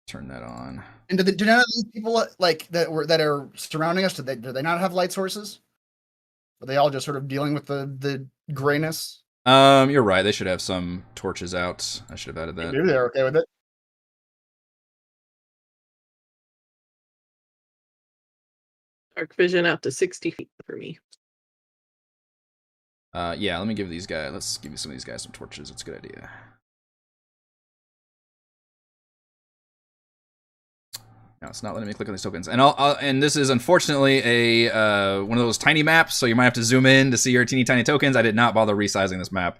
Turn that on. And do none of these people that are surrounding us, do they not have light sources? Are they all just sort of dealing with the grayness? You're right. They should have some torches out. I should have added that. Maybe they're okay with it. Dark vision out to 60 feet for me. Yeah, let me give these guys. Let's give some of these guys some torches. It's a good idea. No, it's not letting me click on these tokens. And this is unfortunately a one of those tiny maps, so you might have to zoom in to see your teeny tiny tokens. I did not bother resizing this map.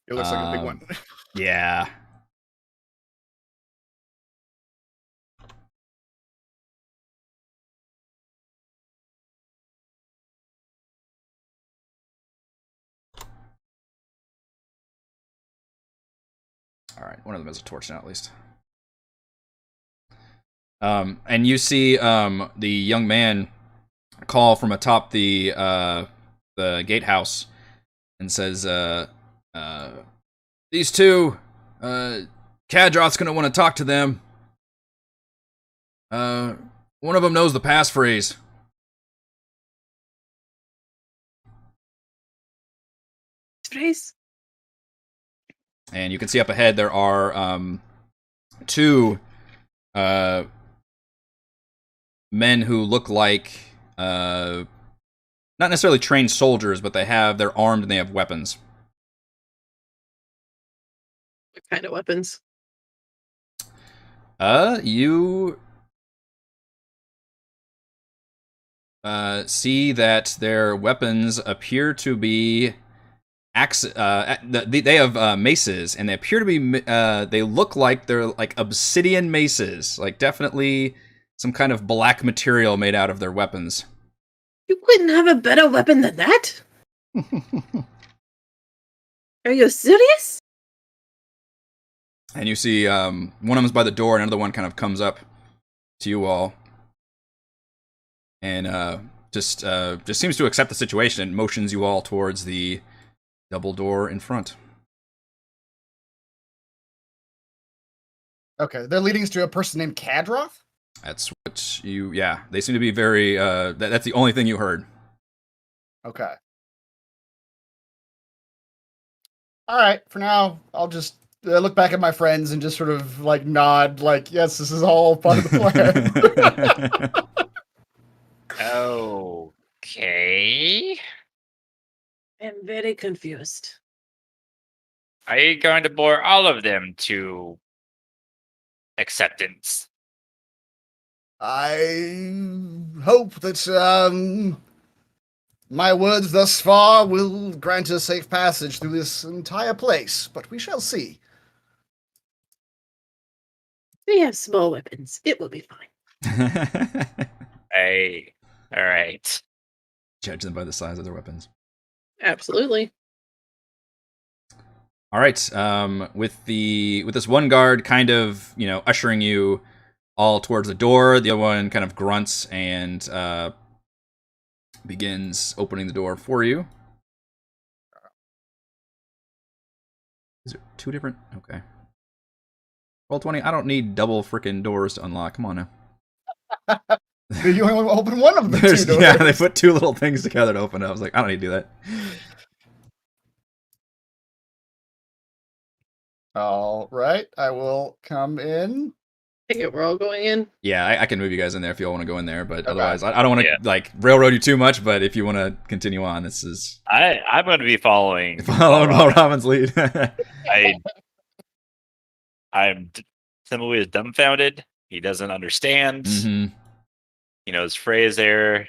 It looks like a big one. Yeah. All right, one of them has a torch now, at least. And you see the young man call from atop the gatehouse and says, "These two, Kadroth's gonna want to talk to them. One of them knows the passphrase." Phrase? And you can see up ahead there are 2 men who look like not necessarily trained soldiers, but they're armed and they have weapons. What kind of weapons? You see that their weapons appear to be they have maces, and they appear to be they look like they're like obsidian maces, like definitely some kind of black material made out of their weapons. You couldn't have a better weapon than that? Are you serious? And you see one of them's by the door, and another one kind of comes up to you all, and just seems to accept the situation and motions you all towards the double door in front. Okay, they're leading us to a person named Kadroth? That's what they seem to be very, that's the only thing you heard. Okay. Alright, for now, I'll just look back at my friends and just sort of, nod, yes, this is all part of the plan. Okay. I'm very confused. Are you going to bore all of them to acceptance? I hope that my words thus far will grant us safe passage through this entire place, but we shall see. We have small weapons. It will be fine. Hey, all right. Judge them by the size of their weapons. Absolutely. All right. With this one guard kind of ushering you all towards the door, the other one kind of grunts and begins opening the door for you. Is there 2 different? Okay. Roll20. I don't need double freaking doors to unlock. Come on now. You only open one of the 2 doors. Yeah, they put 2 little things together to open it. I was like, I don't need to do that. All right, I will come in. I think we're all going in. Yeah, I can move you guys in there if you all want to go in there, but Okay. otherwise, I don't want to Yeah. like railroad you too much. But if you want to continue on, this is I'm going to be following. following Valravn's lead. Thimbleweed is dumbfounded. He doesn't understand. Mhm. You know, his Frey is there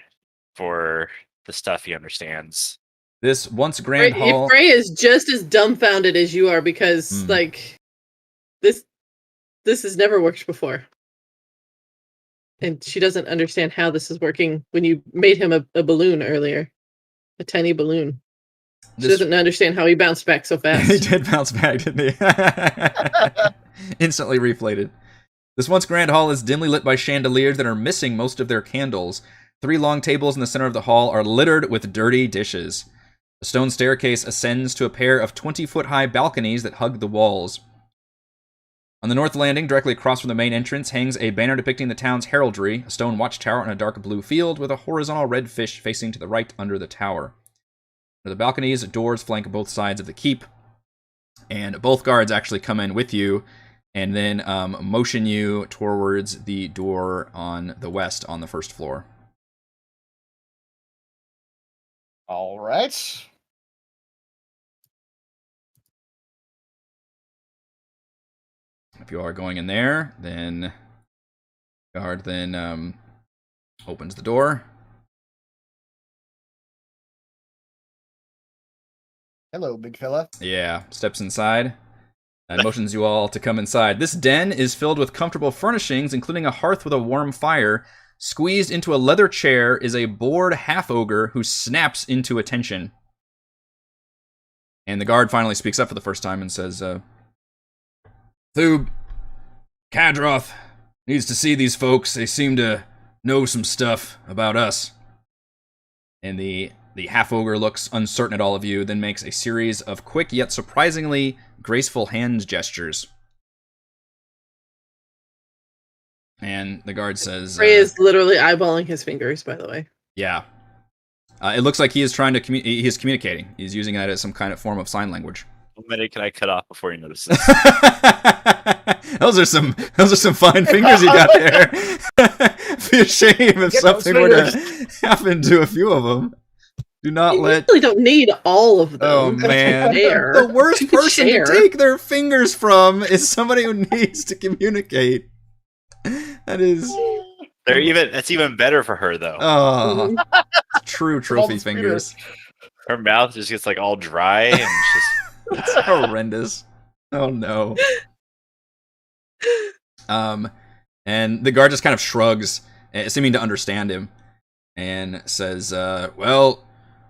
for the stuff he understands. This once grand hall. Frey is just as dumbfounded as you are because, like, this has never worked before. And she doesn't understand how this is working when you made him a balloon earlier. A tiny balloon. She doesn't understand how he bounced back so fast. He did bounce back, didn't he? Instantly reflated. This once grand hall is dimly lit by chandeliers that are missing most of their candles. 3 long tables in the center of the hall are littered with dirty dishes. A stone staircase ascends to a pair of 20-foot-high balconies that hug the walls. On the north landing, directly across from the main entrance, hangs a banner depicting the town's heraldry, a stone watchtower on a dark blue field with a horizontal red fish facing to the right under the tower. Under the balconies, doors flank both sides of the keep, and both guards actually come in with you and then motion you towards the door on the west on the first floor. All right. If you are going in there, then guard then opens the door. Hello, big fella. Yeah, steps inside and motions you all to come inside. This den is filled with comfortable furnishings, including a hearth with a warm fire. Squeezed into a leather chair is a bored half-ogre who snaps into attention. And the guard finally speaks up for the first time and says, Thub, Caer-Dineval needs to see these folks. They seem to know some stuff about us. And the half-ogre looks uncertain at all of you, then makes a series of quick yet surprisingly graceful hand gestures. And the guard says... Frey is literally eyeballing his fingers, by the way. Yeah. It looks like he is trying to he is communicating. He's using that as some kind of form of sign language. How many can I cut off before he notices? Those are some fine fingers you got there. Be a shame if something were to happen to a few of them. Do not You let. really don't need all of them. Oh man, Share. the worst You could person share. to take their fingers from is somebody who needs to communicate. That is. That's even better for her though. Oh, true trophy the fingers. Her mouth just gets like all dry and it's just It's horrendous. Oh no. And the guard just kind of shrugs, seeming to understand him, and says, well,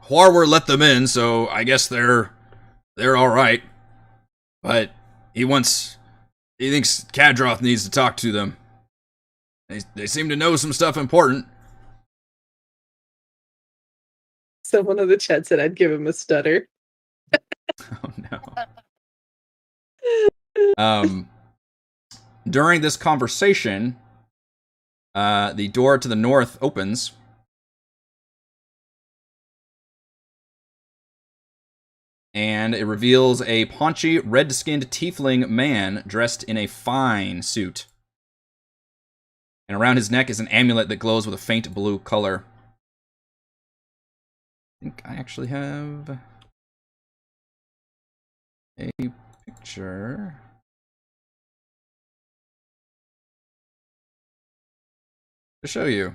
Huarwer let them in, so I guess they're all right. But he thinks Caer-Dineval needs to talk to them. They seem to know some stuff important. Someone in the chat said I'd give him a stutter. Oh no. During this conversation, the door to the north opens. And it reveals a paunchy, red-skinned tiefling man dressed in a fine suit. And around his neck is an amulet that glows with a faint blue color. I think I actually have a picture to show you.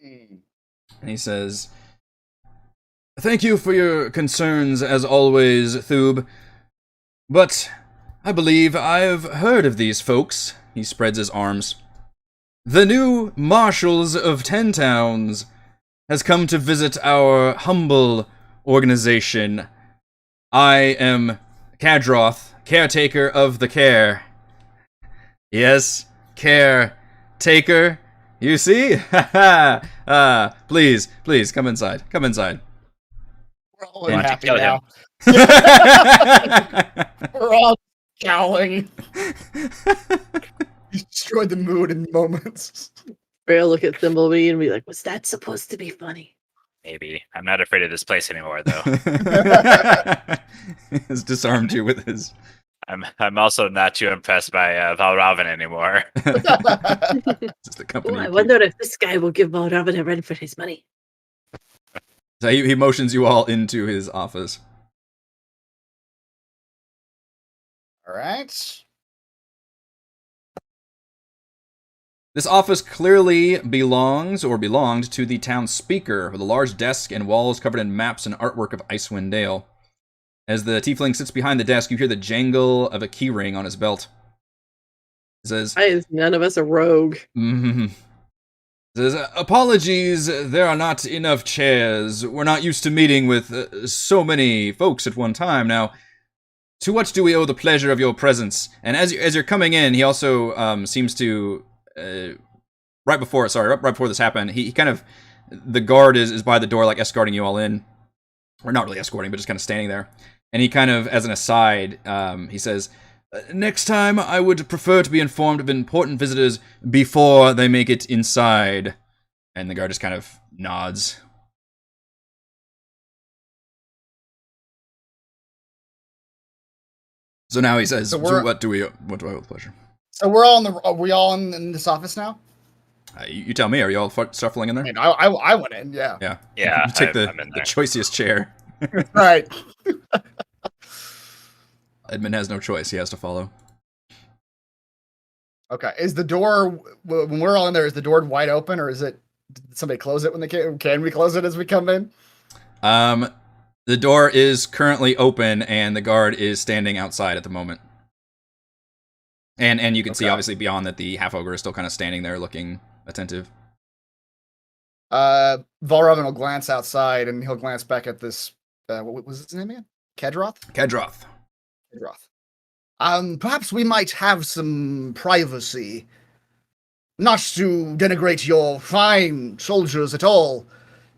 And he says, "Thank you for your concerns, as always, Thub. But I believe I've heard of these folks." He spreads his arms. "The new Marshals of 10 Towns has come to visit our humble organization. I am Caer-Dineval, caretaker of the Caer. Yes, caretaker. You see? Please, come inside. Come inside." We're all Why don't you happy kill now. him? We're all scowling. You destroyed the mood in moments. Frey will look at Thimbleby and be like, was that supposed to be funny? Maybe. I'm not afraid of this place anymore, though. He's disarmed you with his. I'm also not too impressed by Valravn anymore. Just the company. I wonder if this guy will give Valravn a run for his money. So he motions you all into his office. All right. This office clearly belonged to the town speaker, with a large desk and walls covered in maps and artwork of Icewind Dale. As the tiefling sits behind the desk, you hear the jangle of a keyring on his belt. It says, Why is none of us a rogue? Says, apologies, there are not enough chairs. We're not used to meeting with so many folks at one time. Now, to what do we owe the pleasure of your presence? And as you're coming in, he also seems to... right before this happened, he kind of, the guard is by the door, like escorting you all in, or not really escorting, but just kind of standing there. And he kind of, as an aside, he says, next time I would prefer to be informed of important visitors before they make it inside. And the guard just kind of nods. So now he says, what do I owe the pleasure? So are we all in this office now? You tell me. Are you all shuffling in there? I mean, I went in. Yeah. Yeah. Yeah. You take I'm in the there. choicest chair. All right. Edmund has no choice. He has to follow. Okay. Is the door, when we're all in there, is the door wide open, or did somebody close it when they came? Can we close it as we come in? The door is currently open, and the guard is standing outside at the moment. And you can see, obviously, beyond that, the half-ogre is still kind of standing there looking attentive. Valravn will glance outside, and he'll glance back at this, what was his name again? Kedroth? Kedroth. Perhaps we might have some privacy. Not to denigrate your fine soldiers at all.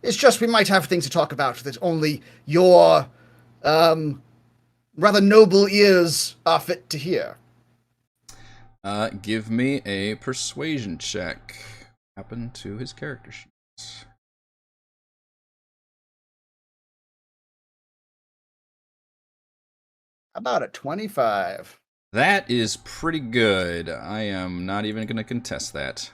It's just we might have things to talk about that only your, rather noble ears are fit to hear. Give me a persuasion check. Happen to his character sheets. About a 25. That is pretty good. I am not even going to contest that.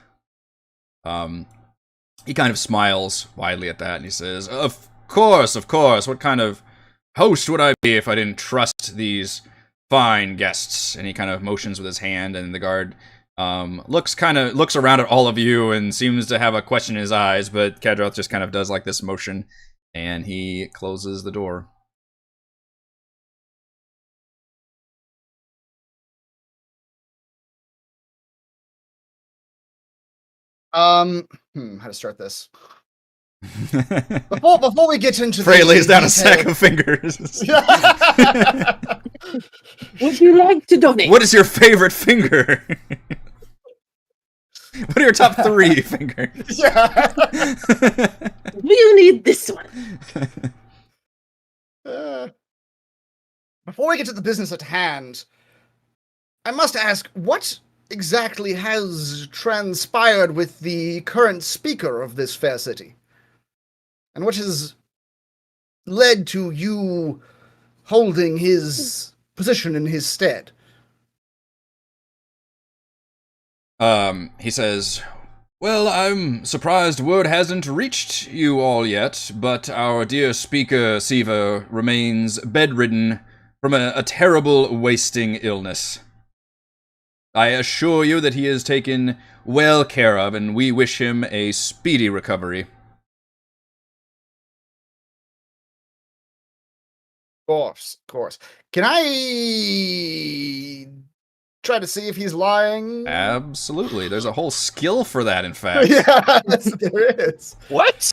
He kind of smiles widely at that, and he says, Of course. What kind of host would I be if I didn't trust these fine guests? And he kind of motions with his hand, and the guard looks around at all of you and seems to have a question in his eyes, but Kedroth just kind of does like this motion, and he closes the door. How to start this? Before we get into Frey lays down a sack of fingers. Would you like to donate? What is your favorite finger? What are your top 3 fingers? Yeah. You need this one. Before we get to the business at hand, I must ask, what exactly has transpired with the current speaker of this fair city? And what has led to you holding his position in his stead? He says, well, I'm surprised word hasn't reached you all yet, but our dear speaker, Siva, remains bedridden from a terrible wasting illness. I assure you that he is taken well care of, and we wish him a speedy recovery. Of course. Can I try to see if he's lying? Absolutely. There's a whole skill for that, in fact. Yes, there is. What?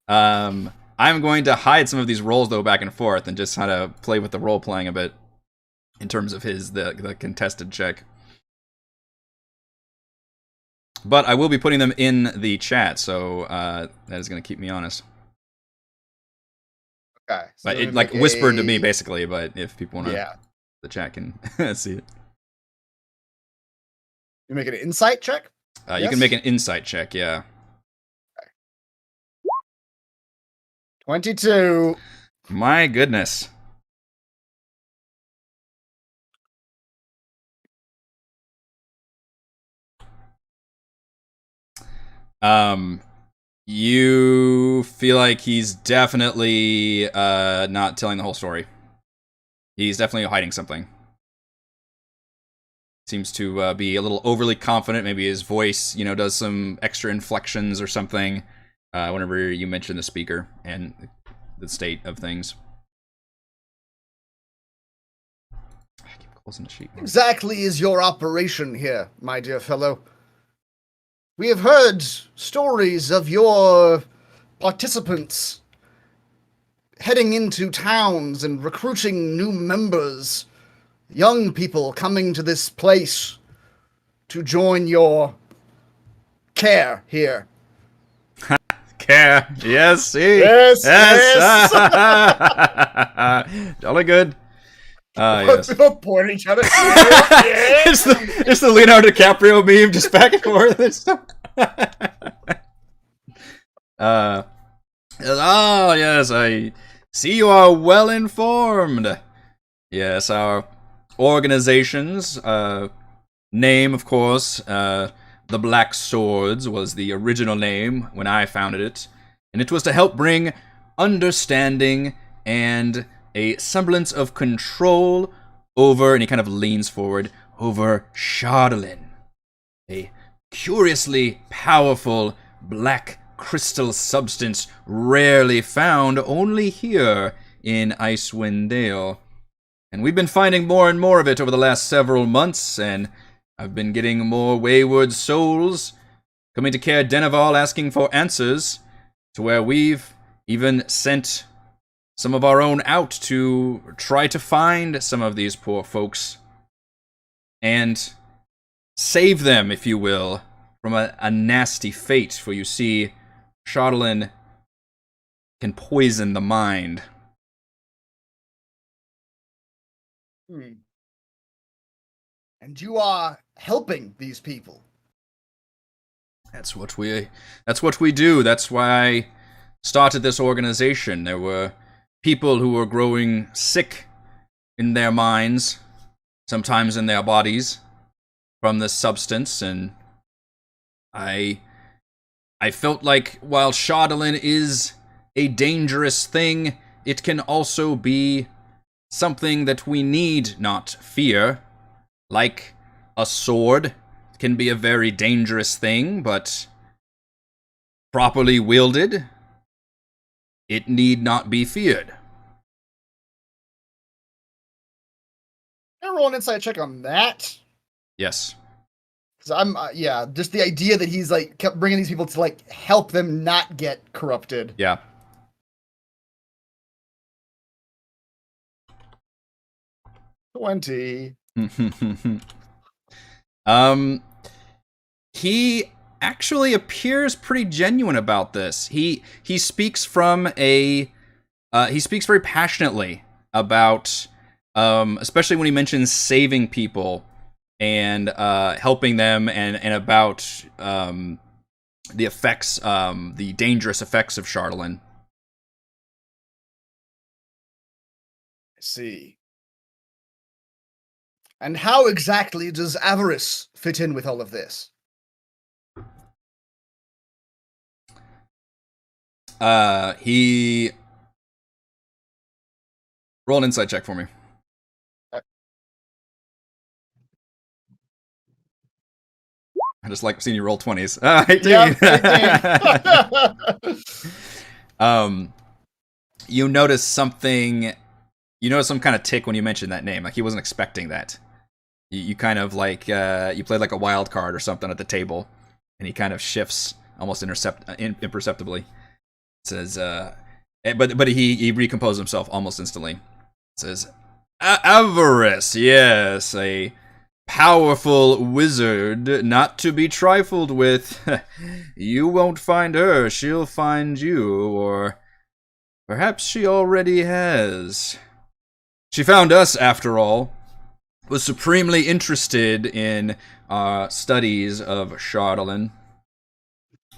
I'm going to hide some of these rolls, though, back and forth, and just kind of play with the role-playing a bit in terms of the contested check. But I will be putting them in the chat, so that is going to keep me honest. Okay. So But it whispered to me, basically, but if people want to, the chat can see it. You make an insight check? You can make an insight check, yeah. 22. My goodness. You feel like he's definitely not telling the whole story. He's definitely hiding something. Seems to be a little overly confident. Maybe his voice, does some extra inflections or something whenever you mention the speaker and the state of things. I keep closing the sheet. Exactly is your operation here, my dear fellow. We have heard stories of your participants heading into towns and recruiting new members, young people coming to this place to join your care here. Care. Yes, see? Yes, yes. Jolly good. Yes. We both point at each other. It's the Leonardo DiCaprio meme, just back and forth and stuff. Oh, yes, I see you are well informed. Yes, our organization's name, of course, the Black Swords was the original name when I founded it, and it was to help bring understanding and a semblance of control over, and he kind of leans forward, over Caer-Dineval, a curiously powerful black crystal substance rarely found only here in Icewind Dale. And we've been finding more and more of it over the last several months, and I've been getting more wayward souls coming to Caer-Dineval asking for answers, to where we've even sent some of our own out to try to find some of these poor folks and save them, if you will, from a nasty fate. For you see, Caer-Dineval can poison the mind. And you are helping these people. That's what we do. That's why I started this organization. There were people who were growing sick in their minds, sometimes in their bodies, from this substance, and I felt like while Caer-Dineval is a dangerous thing, it can also be something that we need not fear. Like a sword can be a very dangerous thing, but properly wielded, it need not be feared. Can I roll an insight check on that? Yes. Because I'm, just the idea that he's kept bringing these people to help them not get corrupted. Yeah. $20. He actually appears pretty genuine about this. He speaks from he speaks very passionately about, especially when he mentions saving people and helping them, and about the effects, the dangerous effects of Caer-Dineval. I see. And how exactly does avarice fit in with all of this? He roll an insight check for me. I just like seeing you roll 20s. 18. 18. You notice something. You notice some kind of tick when you mentioned that name. Like he wasn't expecting that. You kind of you played like a wild card or something at the table, and he kind of shifts almost imperceptibly. Says, but he recomposes himself almost instantly. Says, avarice, yes, a powerful wizard, not to be trifled with. You won't find her, she'll find you, or perhaps she already has. She found us, after all, was supremely interested in our studies of Caer-Dineval.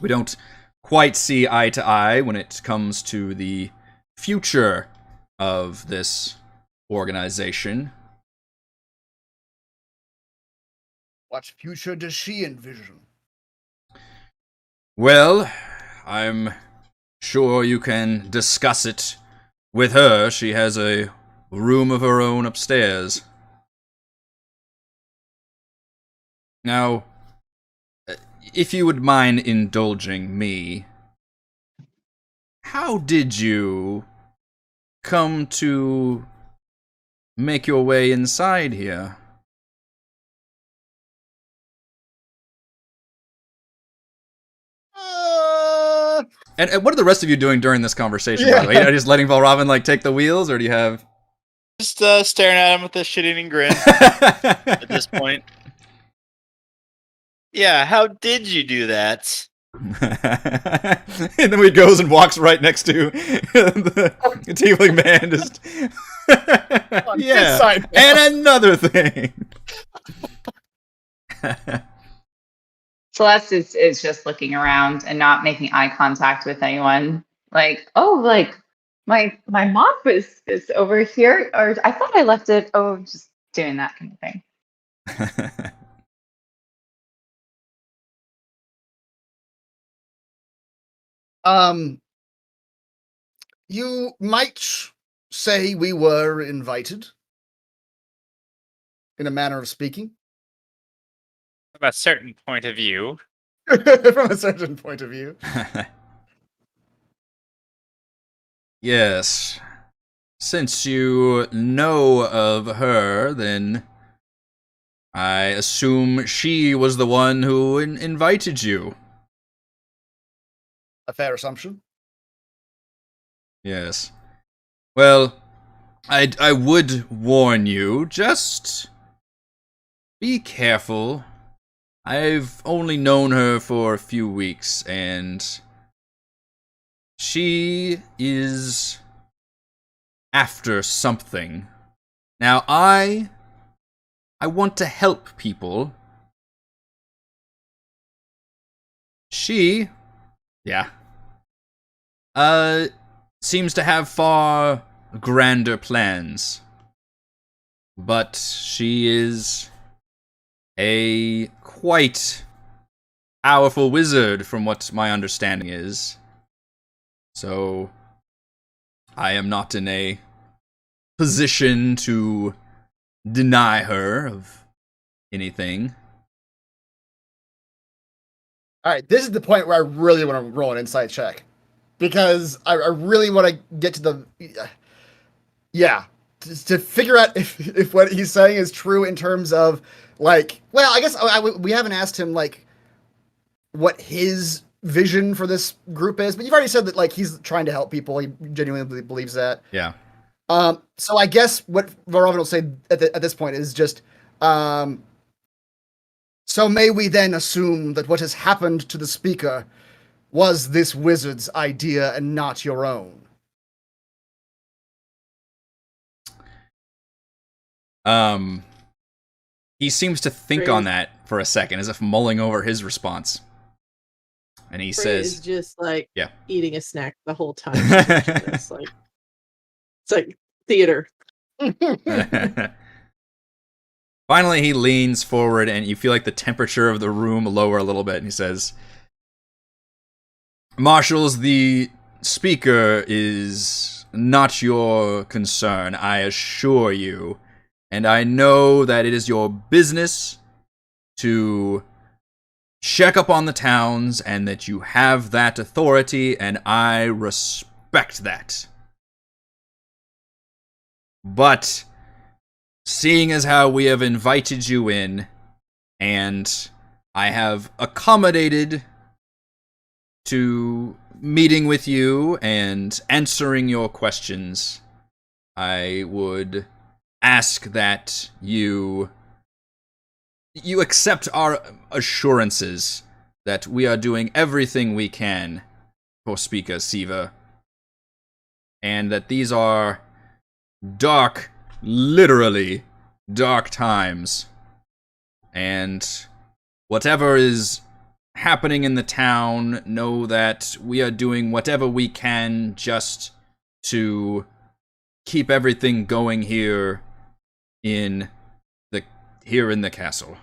We don't quite see eye to eye when it comes to the future of this organization. What future does she envision? Well, I'm sure you can discuss it with her. She has a room of her own upstairs. Now, if you would mind indulging me, how did you come to make your way inside here? And what are the rest of you doing during this conversation, by the way? Are you just letting Valravn, like, take the wheels, or do you have... Just staring at him with a shit-eating grin at this point. Yeah, how did you do that? And then he goes and walks right next to the tiefling man. Just yeah, and another thing. Celeste is just looking around and not making eye contact with anyone. Like, oh, like my mop is over here, or I thought I left it. Oh, just doing that kind of thing. You might say we were invited, in a manner of speaking. From a certain point of view. From a certain point of view. Yes. Since you know of her, then I assume she was the one who invited you. A fair assumption. Yes. Well, I would warn you, just be careful. I've only known her for a few weeks, and she is after something. Now, I want to help people. She, yeah, seems to have far grander plans. But she is a quite powerful wizard, from what my understanding is. So, I am not in a position to deny her of anything. Alright, this is the point where I really want to roll an insight check. Because I really want to get to the... Yeah. To figure out if what he's saying is true in terms of, like... Well, I guess we haven't asked him, like, what his vision for this group is. But you've already said that, like, he's trying to help people. He genuinely believes that. Yeah. So I guess what Valravn will say at this point is just... So may we then assume that what has happened to the speaker was this wizard's idea and not your own? He seems to think on that for a second, as if mulling over his response. And he says, is just like yeah, eating a snack the whole time. It's like theater. Finally, he leans forward, and you feel like the temperature of the room lower a little bit, and he says, Marshals, the speaker is not your concern, I assure you. And I know that it is your business to check up on the towns, and that you have that authority, and I respect that. But seeing as how we have invited you in, and I have accommodated to meeting with you and answering your questions, I would ask that you accept our assurances that we are doing everything we can for Speaker Siva, and that these are dark, literally dark times, and whatever is happening in the town, know that we are doing whatever we can just to keep everything going here in the castle.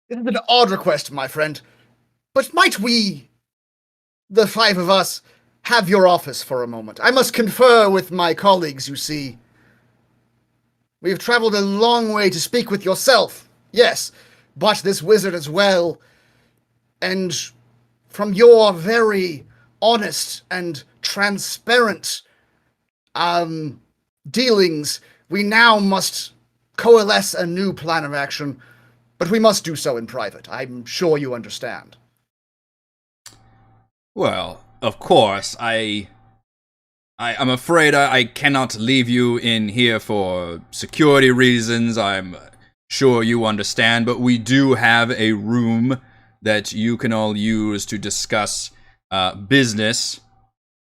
It is an odd request, my friend, but might we, the 5 of us, have your office for a moment? I must confer with my colleagues, you see. We have traveled a long way to speak with yourself, yes, but this wizard as well, and from your very honest and transparent dealings, we now must coalesce a new plan of action, but we must do so in private. I'm sure you understand. Well, of course, I'm afraid I cannot leave you in here for security reasons. I'm sure you understand, but we do have a room that you can all use to discuss business.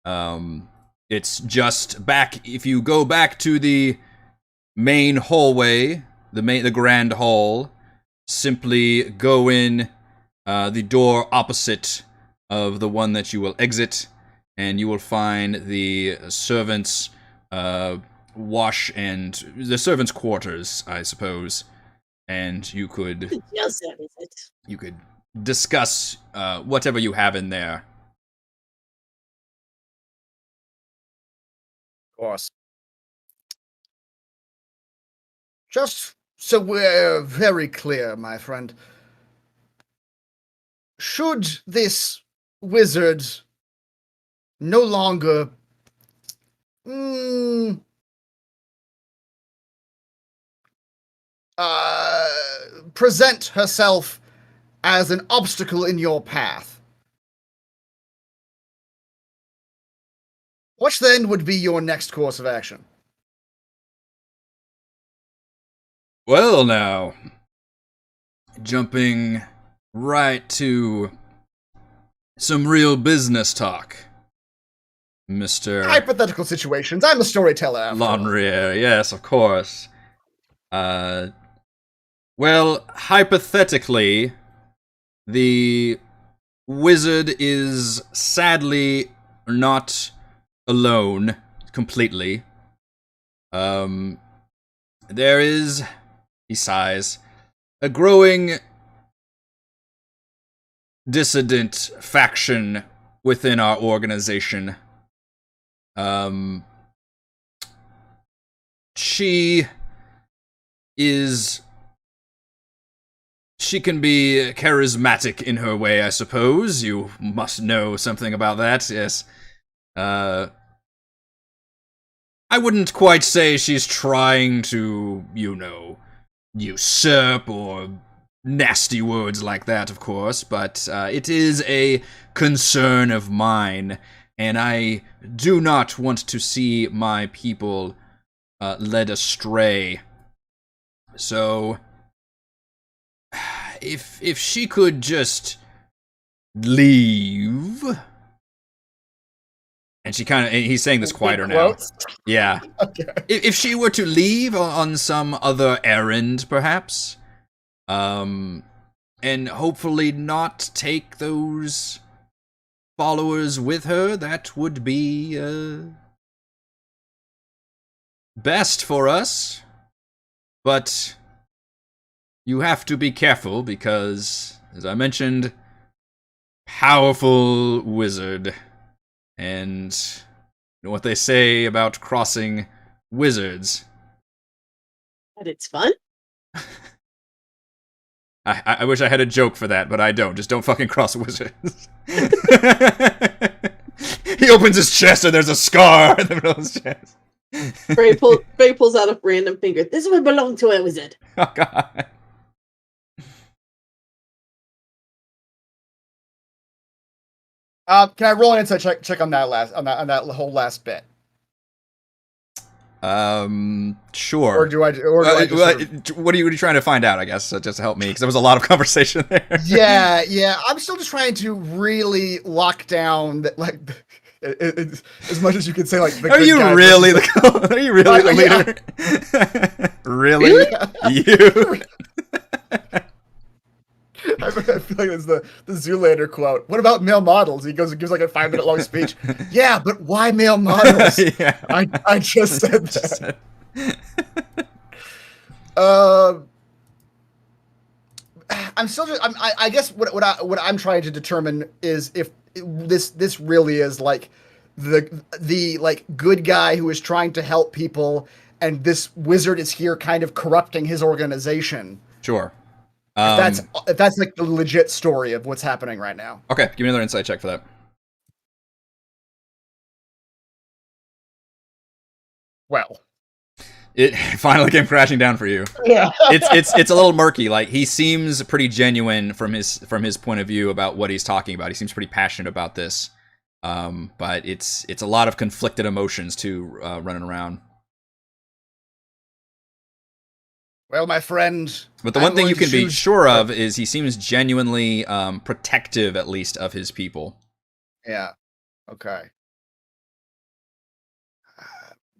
It's just back, if you go back to the main hallway, the grand hall, simply go in the door opposite of the one that you will exit, and you will find the servants' wash and the servants' quarters, I suppose. And you could you could discuss whatever you have in there. Of course. Just so we're very clear, my friend, should this wizard no longer present herself as an obstacle in your path, what then would be your next course of action? Well, now, jumping right to some real business talk, Mr. Hypothetical situations. I'm a storyteller. after all. Lonrier, yes, of course. Well, hypothetically, the wizard is sadly not alone completely. There is, he sighs, a growing dissident faction within our organization. She can be charismatic in her way, I suppose. You must know something about that, yes. I wouldn't quite say she's trying to, usurp or nasty words like that, of course, but it is a concern of mine, and I do not want to see my people led astray. So, if she could just leave, and he's saying this quieter now. Yeah. Okay. If she were to leave on some other errand, perhaps, and hopefully not take those followers with her, that would be best for us. But you have to be careful because, as I mentioned, powerful wizard. And you know what they say about crossing wizards. But it's fun. I wish I had a joke for that, but I don't. Just don't fucking cross wizards. He opens his chest and there's a scar in the middle of his chest. Bray pulls out a random finger. This would belong to a wizard. Oh god. Can I roll an insight check on that whole last bit? Sure. Or do I just sort of... what are you trying to find out, I guess, just to help me, because there was a lot of conversation there. Yeah. I'm still just trying to really lock down that, like, as much as you could say, like, the Are good you guy really versus the are you really the leader? Really? You? I feel like it's the Zoolander quote. What about male models? He goes and gives like a 5-minute long speech. Yeah, but why male models? Yeah. I just said Just that. said- I'm still just. I guess what I'm trying to determine is if this really is like the like good guy who is trying to help people, and this wizard is here kind of corrupting his organization. Sure. If that's like the legit story of what's happening right now. Okay, give me another insight check for that. Well, It finally came crashing down for you. Yeah. It's a little murky. Like, he seems pretty genuine from his point of view about what he's talking about. He seems pretty passionate about this. But it's a lot of conflicted emotions too, running around. well, my friend. But the one thing you can be sure of is he seems genuinely protective, at least, of his people. Yeah. Okay.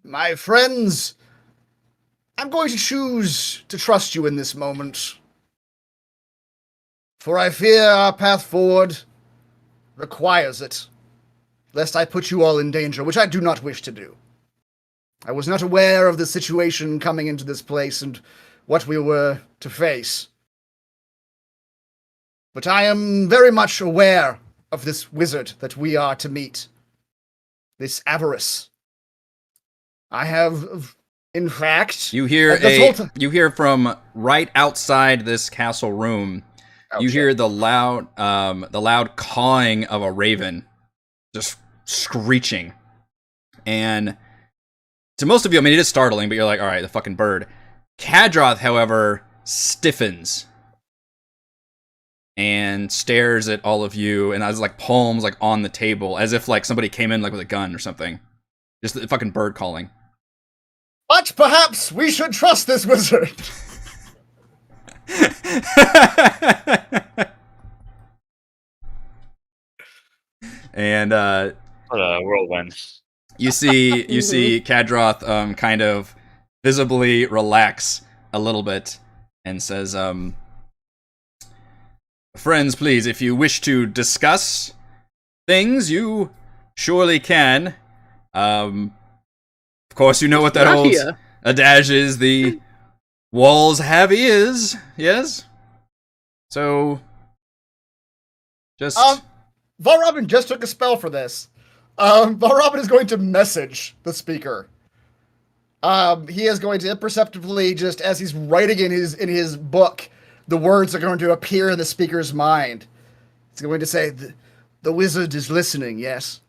My friends, I'm going to choose to trust you in this moment. For I fear our path forward requires it, lest I put you all in danger, which I do not wish to do. I was not aware of the situation coming into this place and what we were to face. But I am very much aware of this wizard that we are to meet. This Avarice. I have, in fact... You hear from right outside this castle room, you hear the loud cawing of a raven, just screeching. And to most of you, I mean, it is startling, but you're like, all right, the fucking bird. Caer-Dineval, however, stiffens and stares at all of you, and has like palms like on the table, as if like somebody came in like with a gun or something. Just the fucking bird calling. But perhaps we should trust this wizard. And What a whirlwind. you see Caer-Dineval kind of visibly relax a little bit and says, friends, please, if you wish to discuss things, you surely can. Of course, you know what that old adage is, the walls have ears, yes? So, just... Valravn just took a spell for this. Valravn is going to message the speaker. He is going to imperceptibly, just as he's writing in his book, the words are going to appear in the speaker's mind. He's going to say, the wizard is listening, yes.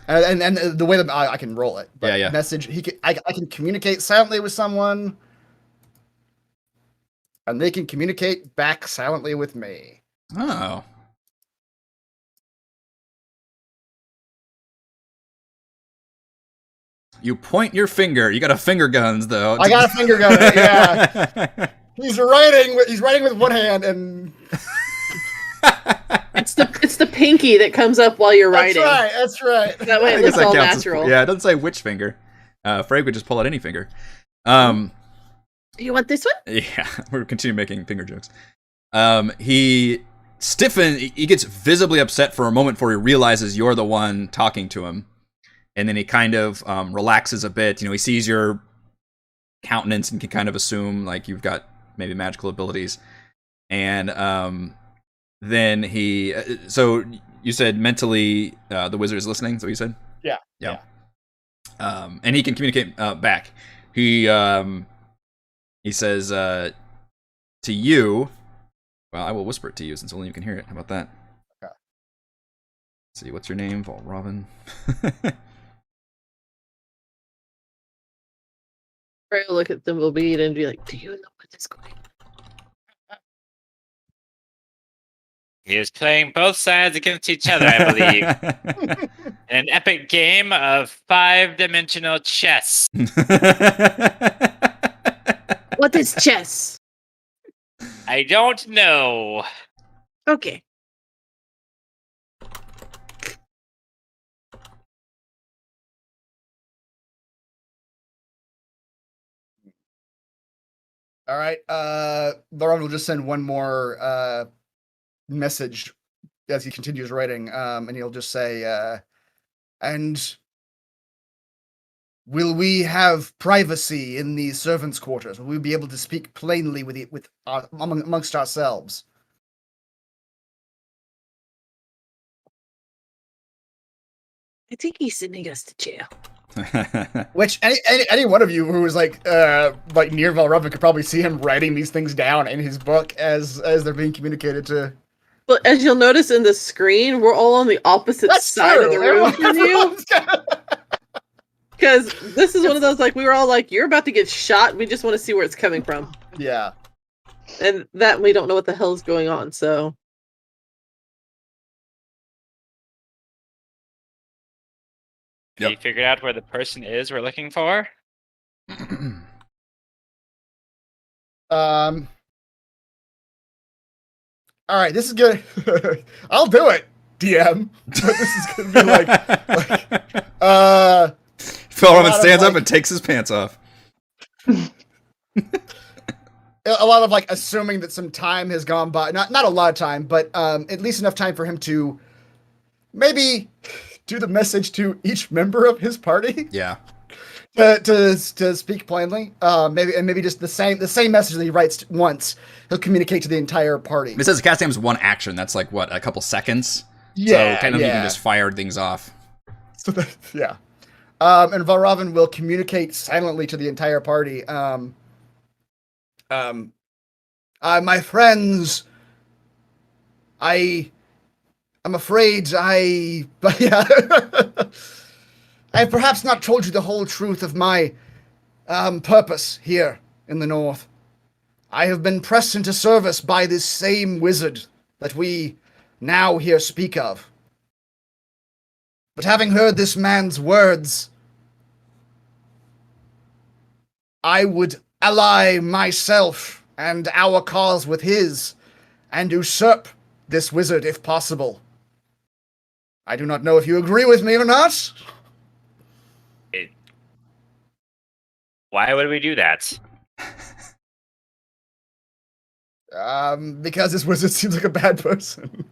And the way that I can roll it. But yeah. Message, I can communicate silently with someone, and they can communicate back silently with me. Oh. You point your finger. You got a finger guns, though. I got a finger gun, yeah. He's writing with one hand, and it's the pinky that comes up while you're writing. That's right. That way it looks all natural. Yeah, it doesn't say which finger. Frey would just pull out any finger. You want this one? Yeah, we're continuing making finger jokes. He gets visibly upset for a moment before he realizes you're the one talking to him. And then he kind of relaxes a bit. You know, he sees your countenance and can kind of assume like you've got maybe magical abilities. And then he... so you said mentally the wizard is listening? Is that what you said? Yeah. And he can communicate back. He says to you... Well, I will whisper it to you since only you can hear it. How about that? Okay. Let's see, what's your name? Valravn. Frey will look at Thimblebeat and be like, do you know what is going on? He is playing both sides against each other, I believe. An epic game of 5-dimensional chess. What is chess? I don't know. Okay. All right. Valravn will just send one more message as he continues writing, and he'll just say, "And will we have privacy in the servants' quarters? Will we be able to speak plainly amongst ourselves?" I think he's sending us to jail. Which any one of you who was like near Valravn could probably see him writing these things down in his book as they're being communicated to. But as you'll notice in the screen, we're all on the opposite side of the room from you. Because this is one of those, like, we were all like, you're about to get shot. We just want to see where it's coming from. Yeah. And that we don't know what the hell's going on, so. Have you figured out where the person is we're looking for? All right, this is good. I'll do it, DM. But this is gonna be Valravn stands up and takes his pants off. A lot of like assuming that some time has gone by. Not a lot of time, but at least enough time for him to maybe do the message to each member of his party. Yeah. To speak plainly, maybe just the same message that he writes once, he'll communicate to the entire party. It says cast time is one action. That's like what, a couple seconds. Yeah, so kind of you can just fire things off. So yeah, and Valravn will communicate silently to the entire party. My friends, I'm afraid but yeah. I have perhaps not told you the whole truth of my purpose here in the north. I have been pressed into service by this same wizard that we now here speak of. But having heard this man's words, I would ally myself and our cause with his, and usurp this wizard if possible. I do not know if you agree with me or not. Why would we do that? Because this wizard seems like a bad person.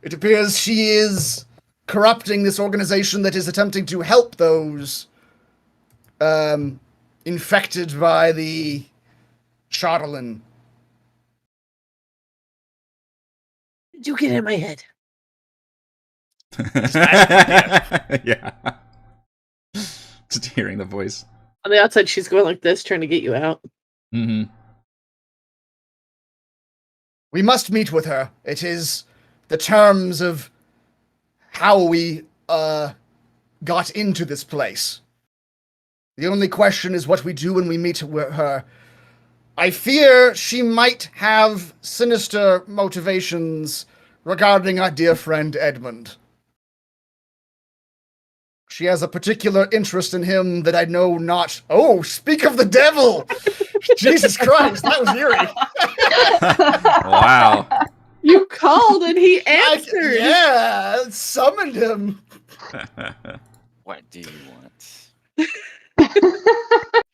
It appears she is corrupting this organization that is attempting to help those infected by the startling. Did you get in my head? Yeah. Just hearing the voice. On the outside, she's going like this, trying to get you out. Mm-hmm. We must meet with her. It is the terms of how we got into this place. The only question is what we do when we meet with her. I fear she might have sinister motivations regarding our dear friend Edmund. She has a particular interest in him that I know not. Oh, speak of the devil! Jesus Christ, that was eerie. Wow. You called and he answered. Yeah, summoned him. What do you want?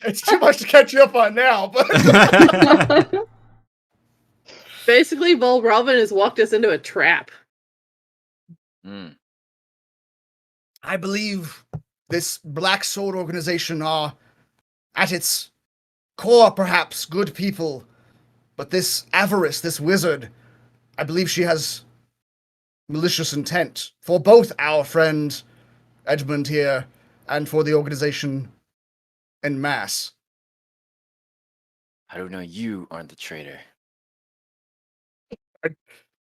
It's too much to catch you up on now, but Basically, Valravn has walked us into a trap. Mm. I believe this Black Sword organization are, at its core, perhaps good people, but this Avarice, this wizard, I believe she has malicious intent for both our friend Edmund here and for the organization en masse. I don't know. You aren't the traitor.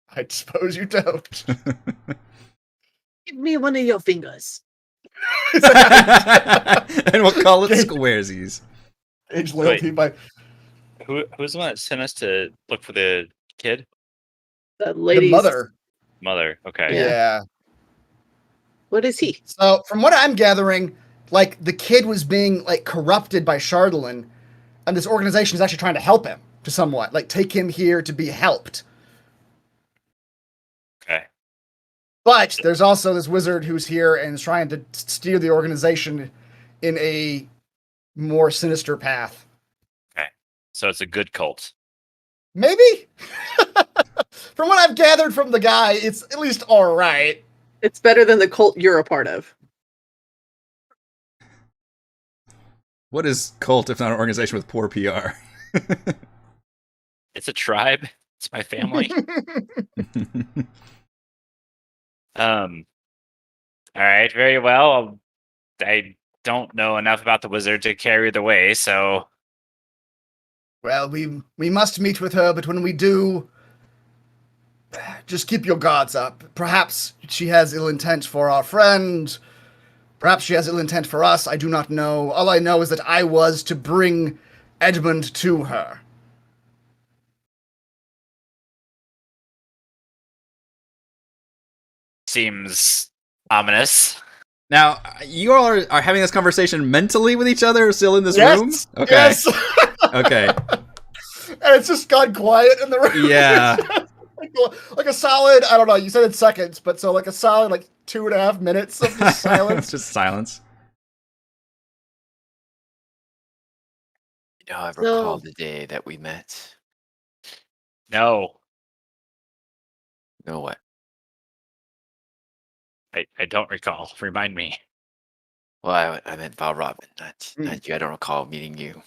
I suppose you don't. Give me one of your fingers. And we'll call it squaresies. Age loyalty by Who's the one that sent us to look for the kid? The the lady's mother. Mother. Okay. Yeah. What is he? So, from what I'm gathering, like, the kid was being, like, corrupted by Caer-Dineval, and this organization is actually trying to help him to somewhat. Like, take him here to be helped. Okay. But there's also this wizard who's here and is trying to steer the organization in a more sinister path. So it's a good cult. Maybe? From what I've gathered from the guy, it's at least alright. It's better than the cult you're a part of. What is cult if not an organization with poor PR? It's a tribe. It's my family. All right, very well. I don't know enough about the wizard to carry the way, so Well, we must meet with her, but when we do, just keep your guards up. Perhaps she has ill intent for our friend. Perhaps she has ill intent for us. I do not know. All I know is that I was to bring Edmund to her. seems ominous. Now, you all are having this conversation mentally with each other, still in this Yes, room? Okay. Yes. Okay. And it's just gone quiet in the room. Yeah. like a solid, I don't know, you said it seconds, but so like a solid 2.5 minutes of just silence. Just silence. You know, I recall the day that we met. No, No, what? I don't recall. Remind me. Well, I meant Valravn, not you. I don't recall meeting you.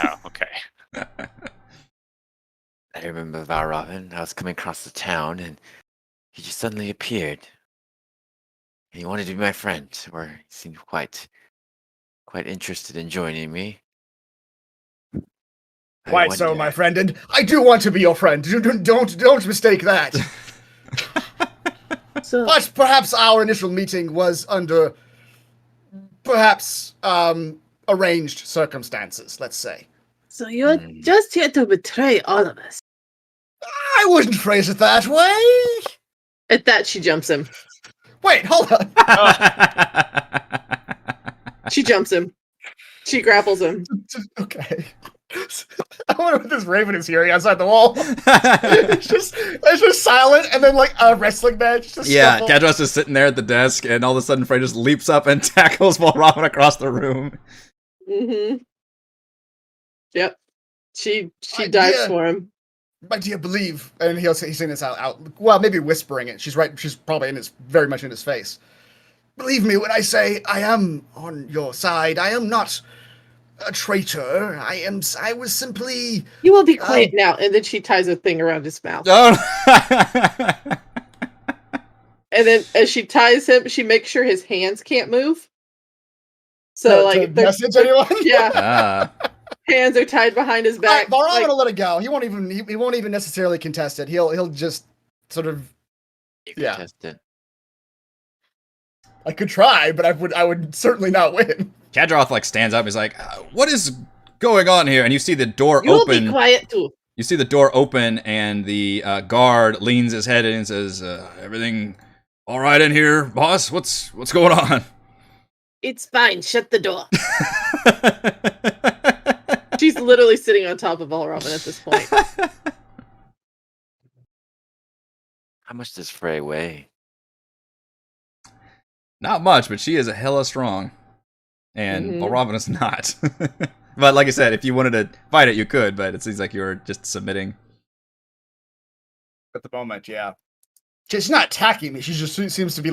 Oh, okay. I remember Valravn. I was coming across the town, and he just suddenly appeared. And he wanted to be my friend, or he seemed quite interested in joining me. Quite so, my friend, and I do want to be your friend. Don't mistake that. So, But perhaps our initial meeting was under perhaps arranged circumstances, let's say. so you're just here to betray all of us. I wouldn't phrase it that way. At that, she jumps him. Wait, hold on. She jumps him. She grapples him. Okay. I wonder what this raven is hearing outside the wall. it's just silent, and then a wrestling match. Just Yeah, scuffle. Kadros is sitting there at the desk, and all of a sudden Frey just leaps up and tackles Valravn across the room. Mm-hmm. Yep. She My dives dear- for him. My dear, believe, and he's saying this out. Well, maybe whispering it. She's right. She's probably very much in his face. Believe me when I say I am on your side. I am not a traitor. I was simply. You will be quiet now. And then she ties a thing around his mouth. Oh. And then as she ties him, she makes sure his hands can't move. So to the message anyone. yeah, Ah. hands are tied behind his back. Valravn will let it go. He won't even necessarily contest it. He'll just sort of. You Yeah. contest it. I could try, but I would certainly not win. Kadroth stands up. He's like, "What is going on here?" And you see the door You'll open. be quiet too. You see the door open, and the guard leans his head in and says, "Everything all right in here, boss? What's going on?" It's fine. Shut the door. She's literally sitting on top of Valravn at this point. How much does Frey weigh? Not much, but she is a hella strong, and Mhm. Valravn is not. But like I said, if you wanted to fight it, you could. But it seems like you're just submitting. At the moment, yeah. She's not attacking me. She just seems to be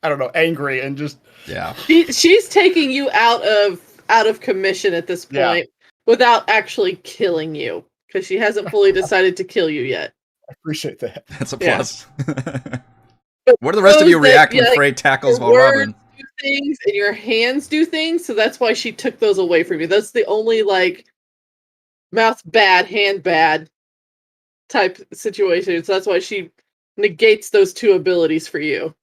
I don't know, angry and just. Yeah. She's taking you out of commission at this point Yeah. without actually killing you because she hasn't fully decided to kill you yet. I appreciate that. That's a Yeah. plus. Where do the rest of you Knows that, react when yeah, Frey tackles Your words Valravn? do things and your hands do things, so that's why she took those away from you. That's the only mouth bad, hand bad type situation. So that's why she negates those two abilities for you.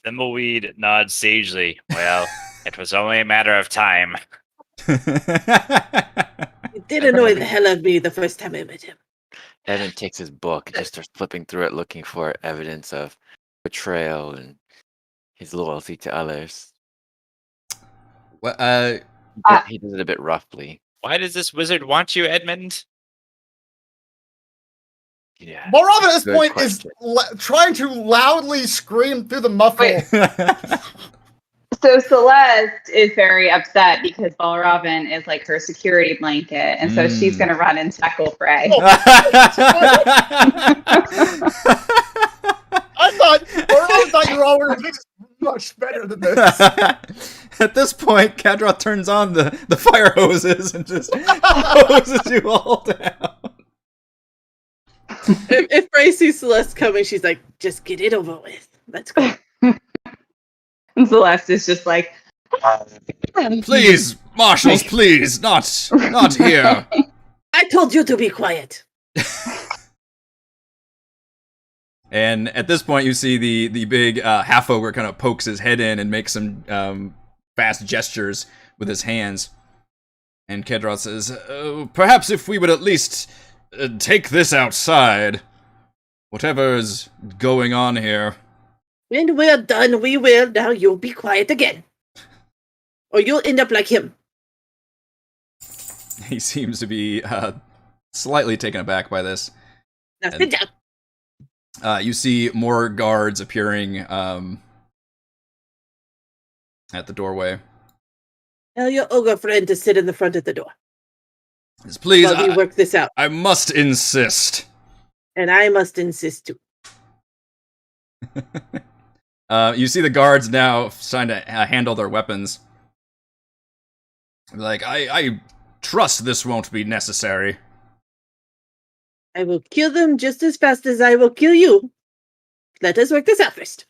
Thimbleweed nods sagely. Well, it was only a matter of time. It did annoy the hell out of me the first time I met him. Evan takes his book and just starts flipping through it, looking for evidence of betrayal and his loyalty to others. Well, He does it a bit roughly. Why does this wizard want you, Edmund? Yeah. Valravn at this Good point question. is trying to loudly scream through the muffle. Wait. So Celeste is very upset because Valravn is like her security blanket, and so she's going to run and tackle Frey. I thought you were already much better than this. At this point, Kadra turns on the fire hoses and just hoses you all down. If Frey sees Celeste coming, she's like, just get it over with. Let's go. And Celeste is just like, Please, marshals, please, not here. I told you to be quiet. And at this point, you see the big half ogre kind of pokes his head in and makes some fast gestures with his hands. And Kedra says, "Perhaps if we would at least take this outside, whatever's going on here." When we're done, we will. Now you'll be quiet again. Or you'll end up like him. He seems to be slightly taken aback by this. Now sit down. You see more guards appearing at the doorway. Tell your ogre friend to sit in the front of the door. Please, while we work this out. I must insist. And I must insist too. You see the guards now trying to handle their weapons. Like, I trust this won't be necessary. I will kill them just as fast as I will kill you. Let us work this out first.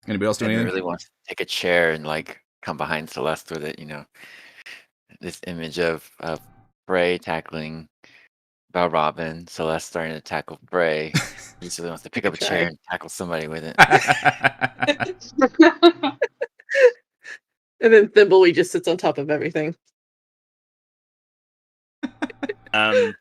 Anybody else do I anything? really want to take a chair and like come behind Celeste with it, you know. This image of Frey tackling Valravn, Celeste starting to tackle Frey. He just really wants to pick up a chair and tackle somebody with it. And then Thimblewee just sits on top of everything. I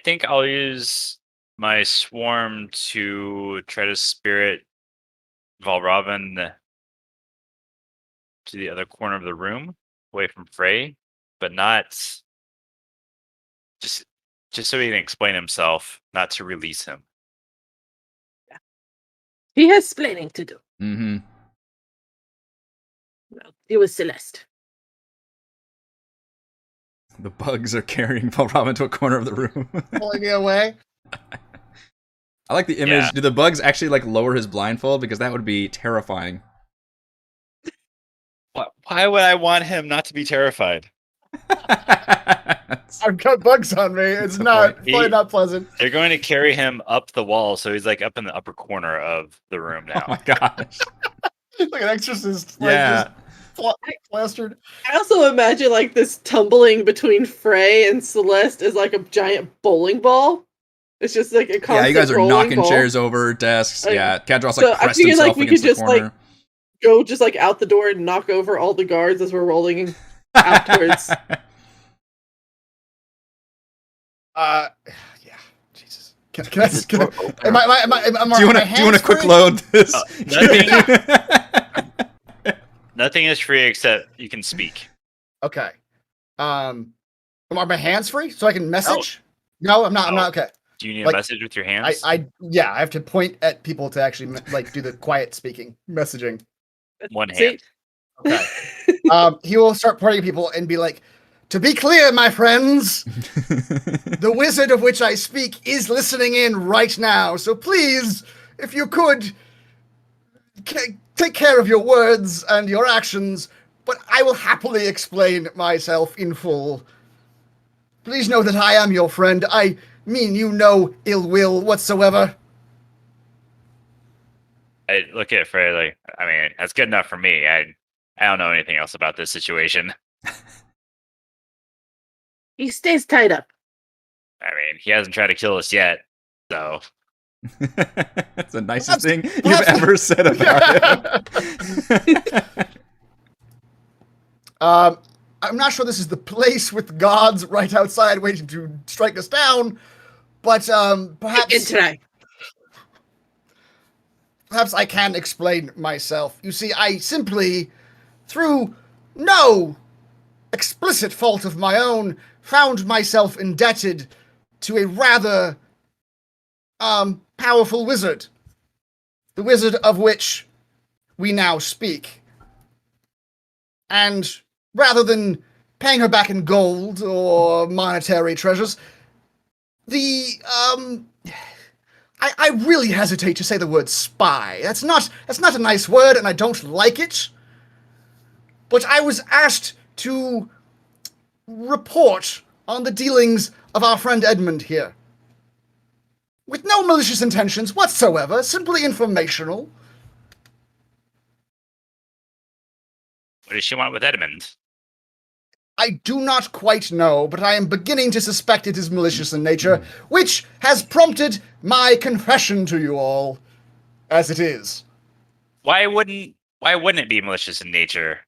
think I'll use my swarm to try to spirit Valravn to the other corner of the room, away from Frey, but not just so he can explain himself, not to release him. Yeah. He has explaining to do. Mm-hmm. Well, it was Celeste. The bugs are carrying Valravn to a corner of the room. Pulling me away. I like the image. Yeah. Do the bugs actually like lower his blindfold? Because that would be terrifying. Why would I want him not to be terrified? I've got bugs on me. It's Good not point. probably not pleasant. They're going to carry him up the wall, so he's like up in the upper corner of the room now. Oh my gosh. Like an exorcist. Like, Yeah. just plastered. I also imagine like this tumbling between Frey and Celeste is like a giant bowling ball. It's just like a constant Yeah, you guys are rolling knocking ball. chairs over, desks. Yeah, Kadros so like I pressed figured, himself like, we against could the just, like, corner. Go just like out the door and knock over all the guards as we're rolling out towards. Yeah. Jesus. Can I am I Do you want to quick load this? Nothing is free except you can speak. Okay. Are my hands free so I can message? No, I'm not. I'm No. not. Okay. Do you need Like, a message with your hands? I have to point at people to actually like do the quiet speaking messaging. One See? hand. Okay. He will start pointing at people and be like, "To be clear, my friends, the wizard of which I speak is listening in right now. So please, if you could, take care of your words and your actions, but I will happily explain myself in full. Please know that I am your friend. I mean you no ill will whatsoever." I look at Frey like, I mean, that's good enough for me. I don't know anything else about this situation. He stays tied up. I mean, he hasn't tried to kill us yet, so That's the nicest Perhaps- thing you've ever said about him. I'm not sure this is the place with gods right outside waiting to strike us down, but perhaps I can explain myself. You see, I simply, through no explicit fault of my own, found myself indebted to a rather powerful wizard. The wizard of which we now speak. And rather than paying her back in gold or monetary treasures, I really hesitate to say the word spy. That's not a nice word, and I don't like it. But I was asked to report on the dealings of our friend Edmund here. With no malicious intentions whatsoever, simply informational. What does she want with Edmund? I do not quite know, but I am beginning to suspect it is malicious in nature, which has prompted my confession to you all, as it is. Why wouldn't it be malicious in nature?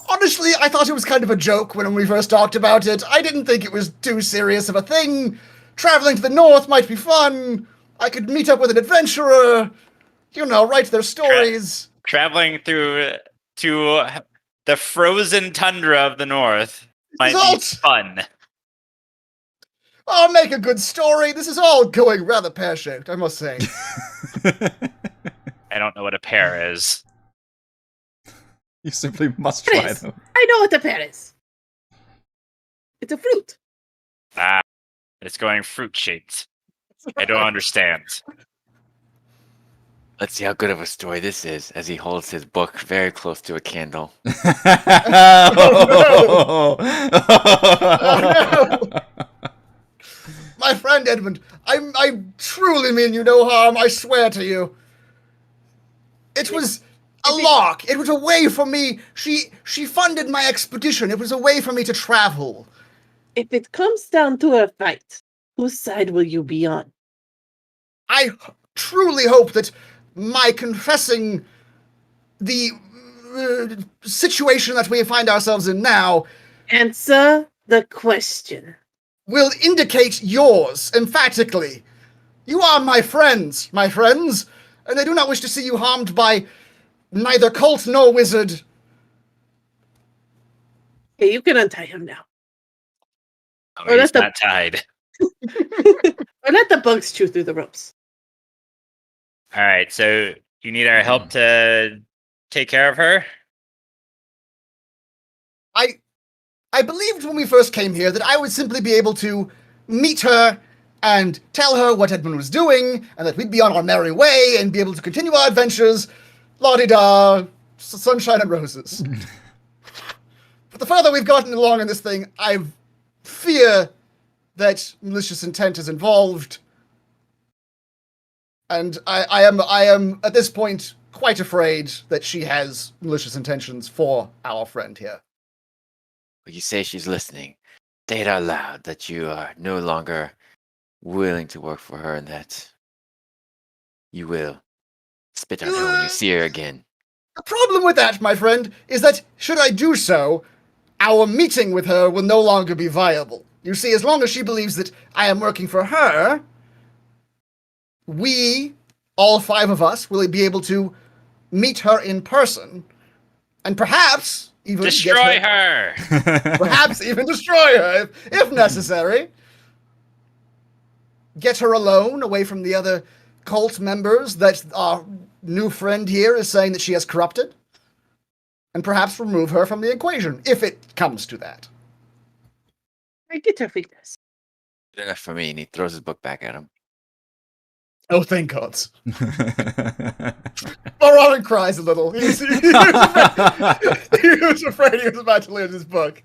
Honestly, I thought it was kind of a joke when we first talked about it. I didn't think it was too serious of a thing. Traveling to the north might be fun. I could meet up with an adventurer. Write their stories. Traveling through to the frozen tundra of the north might be fun. I'll make a good story. This is all going rather pear-shaped, I must say. I don't know what a pear is. You simply must try them. I know what the pear is. It's a fruit. Ah, it's going fruit-shaped. I don't understand. Let's see how good of a story this is as he holds his book very close to a candle. Oh, no. My friend Edmund, I truly mean you no harm, I swear to you. It was a lark. It was a way for me. She funded my expedition. It was a way for me to travel. If it comes down to a fight, whose side will you be on? I truly hope that my confessing the situation that we find ourselves in now Answer the question. will indicate yours emphatically. You are my friends, and I do not wish to see you harmed by neither cult nor wizard. Okay, you can untie him now. Oh, he's not tied. Or let the bugs chew through the ropes. All right, so you need our help to take care of her? I believed when we first came here that I would simply be able to meet her and tell her what Edmund was doing, and that we'd be on our merry way and be able to continue our adventures. La-di-da, sunshine and roses. But the further we've gotten along in this thing, I fear that malicious intent is involved. And I am at this point quite afraid that she has malicious intentions for our friend here. Well, you say she's listening. Say it out loud that you are no longer willing to work for her and that you will spit on her when you see her again. The problem with that, my friend, is that should I do so, our meeting with her will no longer be viable. You see, as long as she believes that I am working for her, we, all 5 of us, will be able to meet her in person, and perhaps even destroy her. Perhaps even destroy her, if necessary. Get her alone, away from the other cult members that our new friend here is saying that she has corrupted, and perhaps remove her from the equation, if it comes to that. I get her fitness. Good enough for me, and he throws his book back at him. Oh, thank God. Valravn cries a little. He was afraid he was about to lose his book.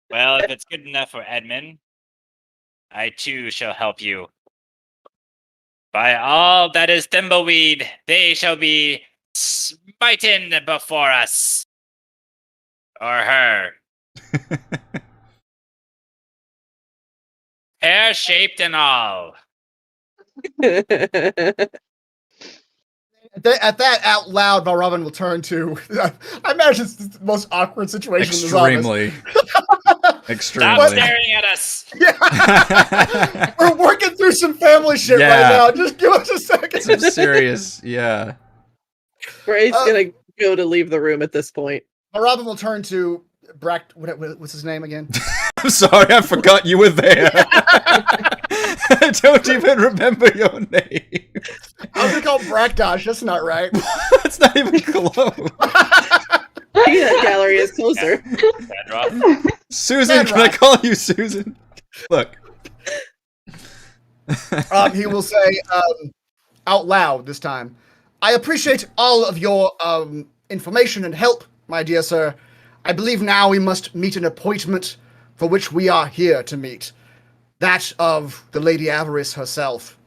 Well, if it's good enough for Edmund, I too shall help you. By all that is thimbleweed, they shall be smitten before us. Or her. Pear-shaped and all. At that out loud, Valravn will turn to. I imagine it's the most awkward situation in this office. Extremely. Stop staring at us. Yeah. We're working through some family shit right now. Just give us a second. Some serious, yeah. Gray's gonna go to leave the room at this point. Valravn will turn to Bract. What's his name again? I'm sorry, I forgot you were there. I don't even remember your name. I was gonna call him Brakdosh. That's not right. That's not even close. Peanut gallery is closer. Sandroth. Susan, can I call you Susan? Look. He will say out loud this time, I appreciate all of your information and help, my dear sir. I believe now we must meet an appointment for which we are here to meet. That of the Lady Avarice herself.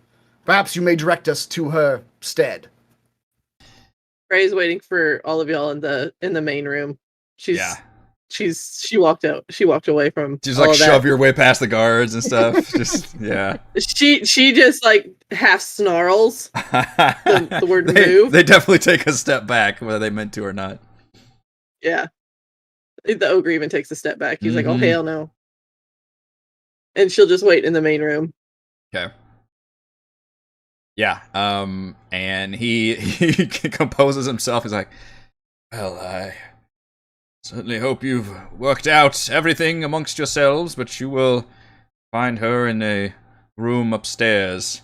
Perhaps you may direct us to her stead. Ray's waiting for all of y'all in the main room. She walked out. She walked away from. Just all like of that. shove your way past the guards and stuff. Just yeah. She just like half snarls the word move. They definitely take a step back, whether they meant to or not. Yeah. The ogre even takes a step back. He's like, oh Mhm. hell no. And she'll just wait in the main room. Okay. Yeah. And he composes himself. He's like, well, I certainly hope you've worked out everything amongst yourselves, but you will find her in a room upstairs,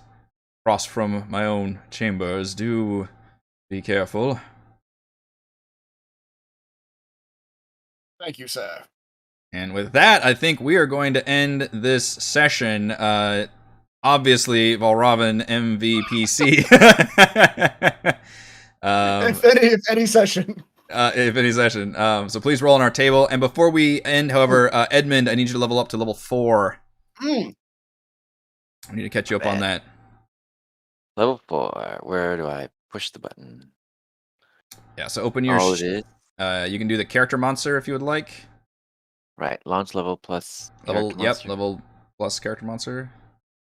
across from my own chambers. Do be careful. Thank you, sir. And with that, I think we are going to end this session. Obviously, Valravn MVPC. If any session. If any session. So please roll on our table. And before we end, however, Edmund, I need you to level up to level 4. Mm. I need to catch you up on that. Level 4. Where do I push the button? Yeah, so open your... Oh, it is? you can do the character monster if you would like. Right, launch level plus Level, character yep, monster. level plus character monster.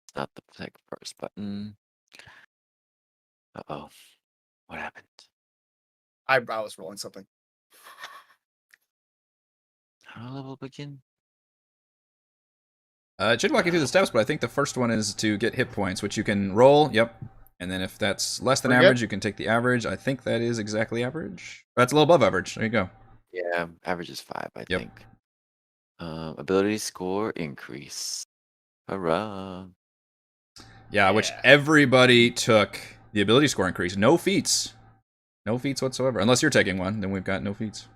It's not the first button. Uh-oh. What happened? I was rolling something. How do level begin? It should walk you through the steps, but I think the first one is to get hit points, which you can roll. Yep. And then if that's less than Pretty average, good. you can take the average. I think that is exactly average. That's a little above average. There you go. Yeah, average is 5, I Yep. think. Ability score increase. Hurrah. Yeah, which Yeah. everybody took the ability score increase. No feats. No feats whatsoever. Unless you're taking one, then we've got no feats.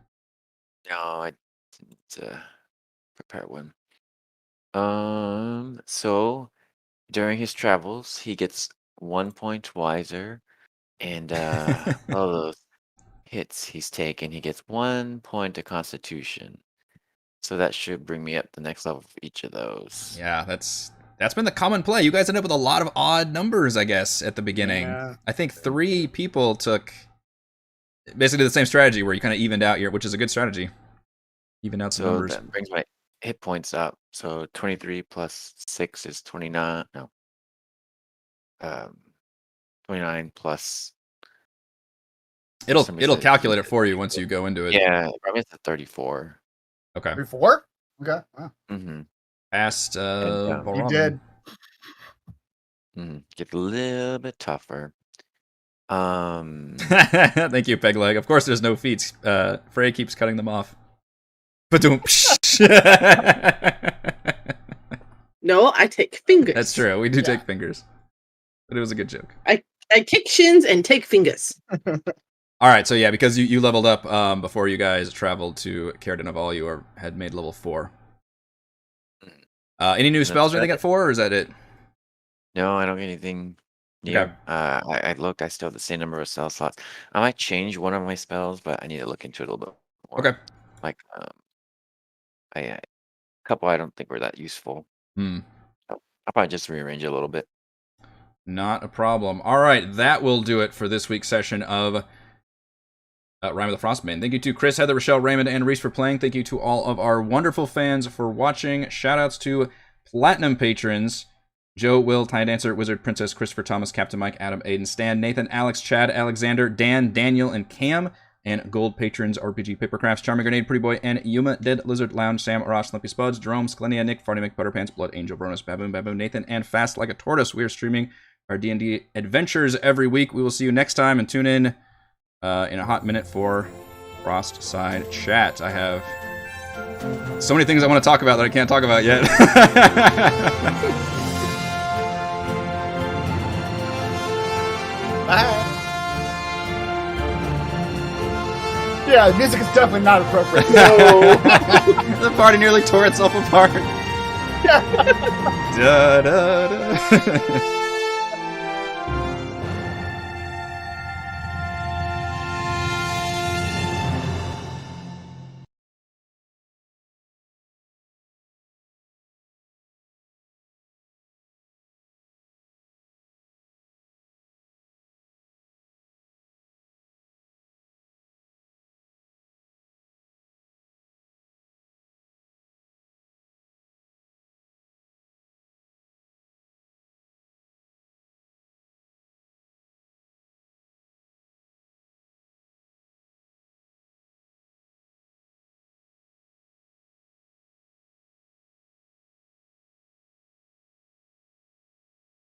No, I didn't prepare one. So during his travels, he gets 1 point wiser, and all those hits he's taken, he gets 1 point of Constitution. So that should bring me up the next level for each of those. Yeah, that's been the common play. You guys end up with a lot of odd numbers, I guess, at the beginning. Yeah. I think 3 people took basically the same strategy where you kind of evened out your, which is a good strategy. Even out some So numbers. that brings my hit points up. So 23 plus 6 is 29. No. 29 plus. It'll some reason- calculate it for you once you go into it. Yeah, I mean, it's a 34. Okay. 3-4? Okay. Wow. Mm-hmm. Past you Valravn. did. Get a little bit tougher. Thank you, Pegleg. Of course, there's no feats. Frey keeps cutting them off. Ba-doom. No, I take fingers. That's true. We do Yeah. take fingers, but it was a good joke. I kick shins and take fingers. All right, so yeah, because you leveled up before you guys traveled to Caer-Dineval, you had made level 4. Any new spells or anything at 4, or is that it? No, I don't get anything new. Okay. I looked. I still have the same number of spell slots. I might change one of my spells, but I need to look into it a little bit more. Okay. Like, a couple I don't think were that useful. Hmm. I'll probably just rearrange it a little bit. Not a problem. All right, that will do it for this week's session of Rime of the Frostmaiden. Thank you to Chris, Heather, Rochelle, Raymond, and Reese for playing. Thank you to all of our wonderful fans for watching. Shoutouts to Platinum patrons: Joe, Will, Tiny Dancer, Wizard, Princess, Christopher, Thomas, Captain Mike, Adam, Aiden, Stan, Nathan, Alex, Chad, Alexander, Dan, Daniel, and Cam. And gold patrons: RPG Papercrafts, Charming Grenade, Pretty Boy, and Yuma, Dead Lizard, Lounge, Sam, Arash, Lumpy Spuds, Jerome, Sklenia, Nick, Farty Mick, Butterpants, Blood Angel, Bronus, Baboon, Nathan, and Fast Like a Tortoise. We are streaming our D&D adventures every week. We will see you next time, and tune in a hot minute for Frost Side Chat. I have So many things I want to talk about that I can't talk about yet. Yeah, the music is definitely not appropriate. The party nearly tore itself apart. Da, da, da.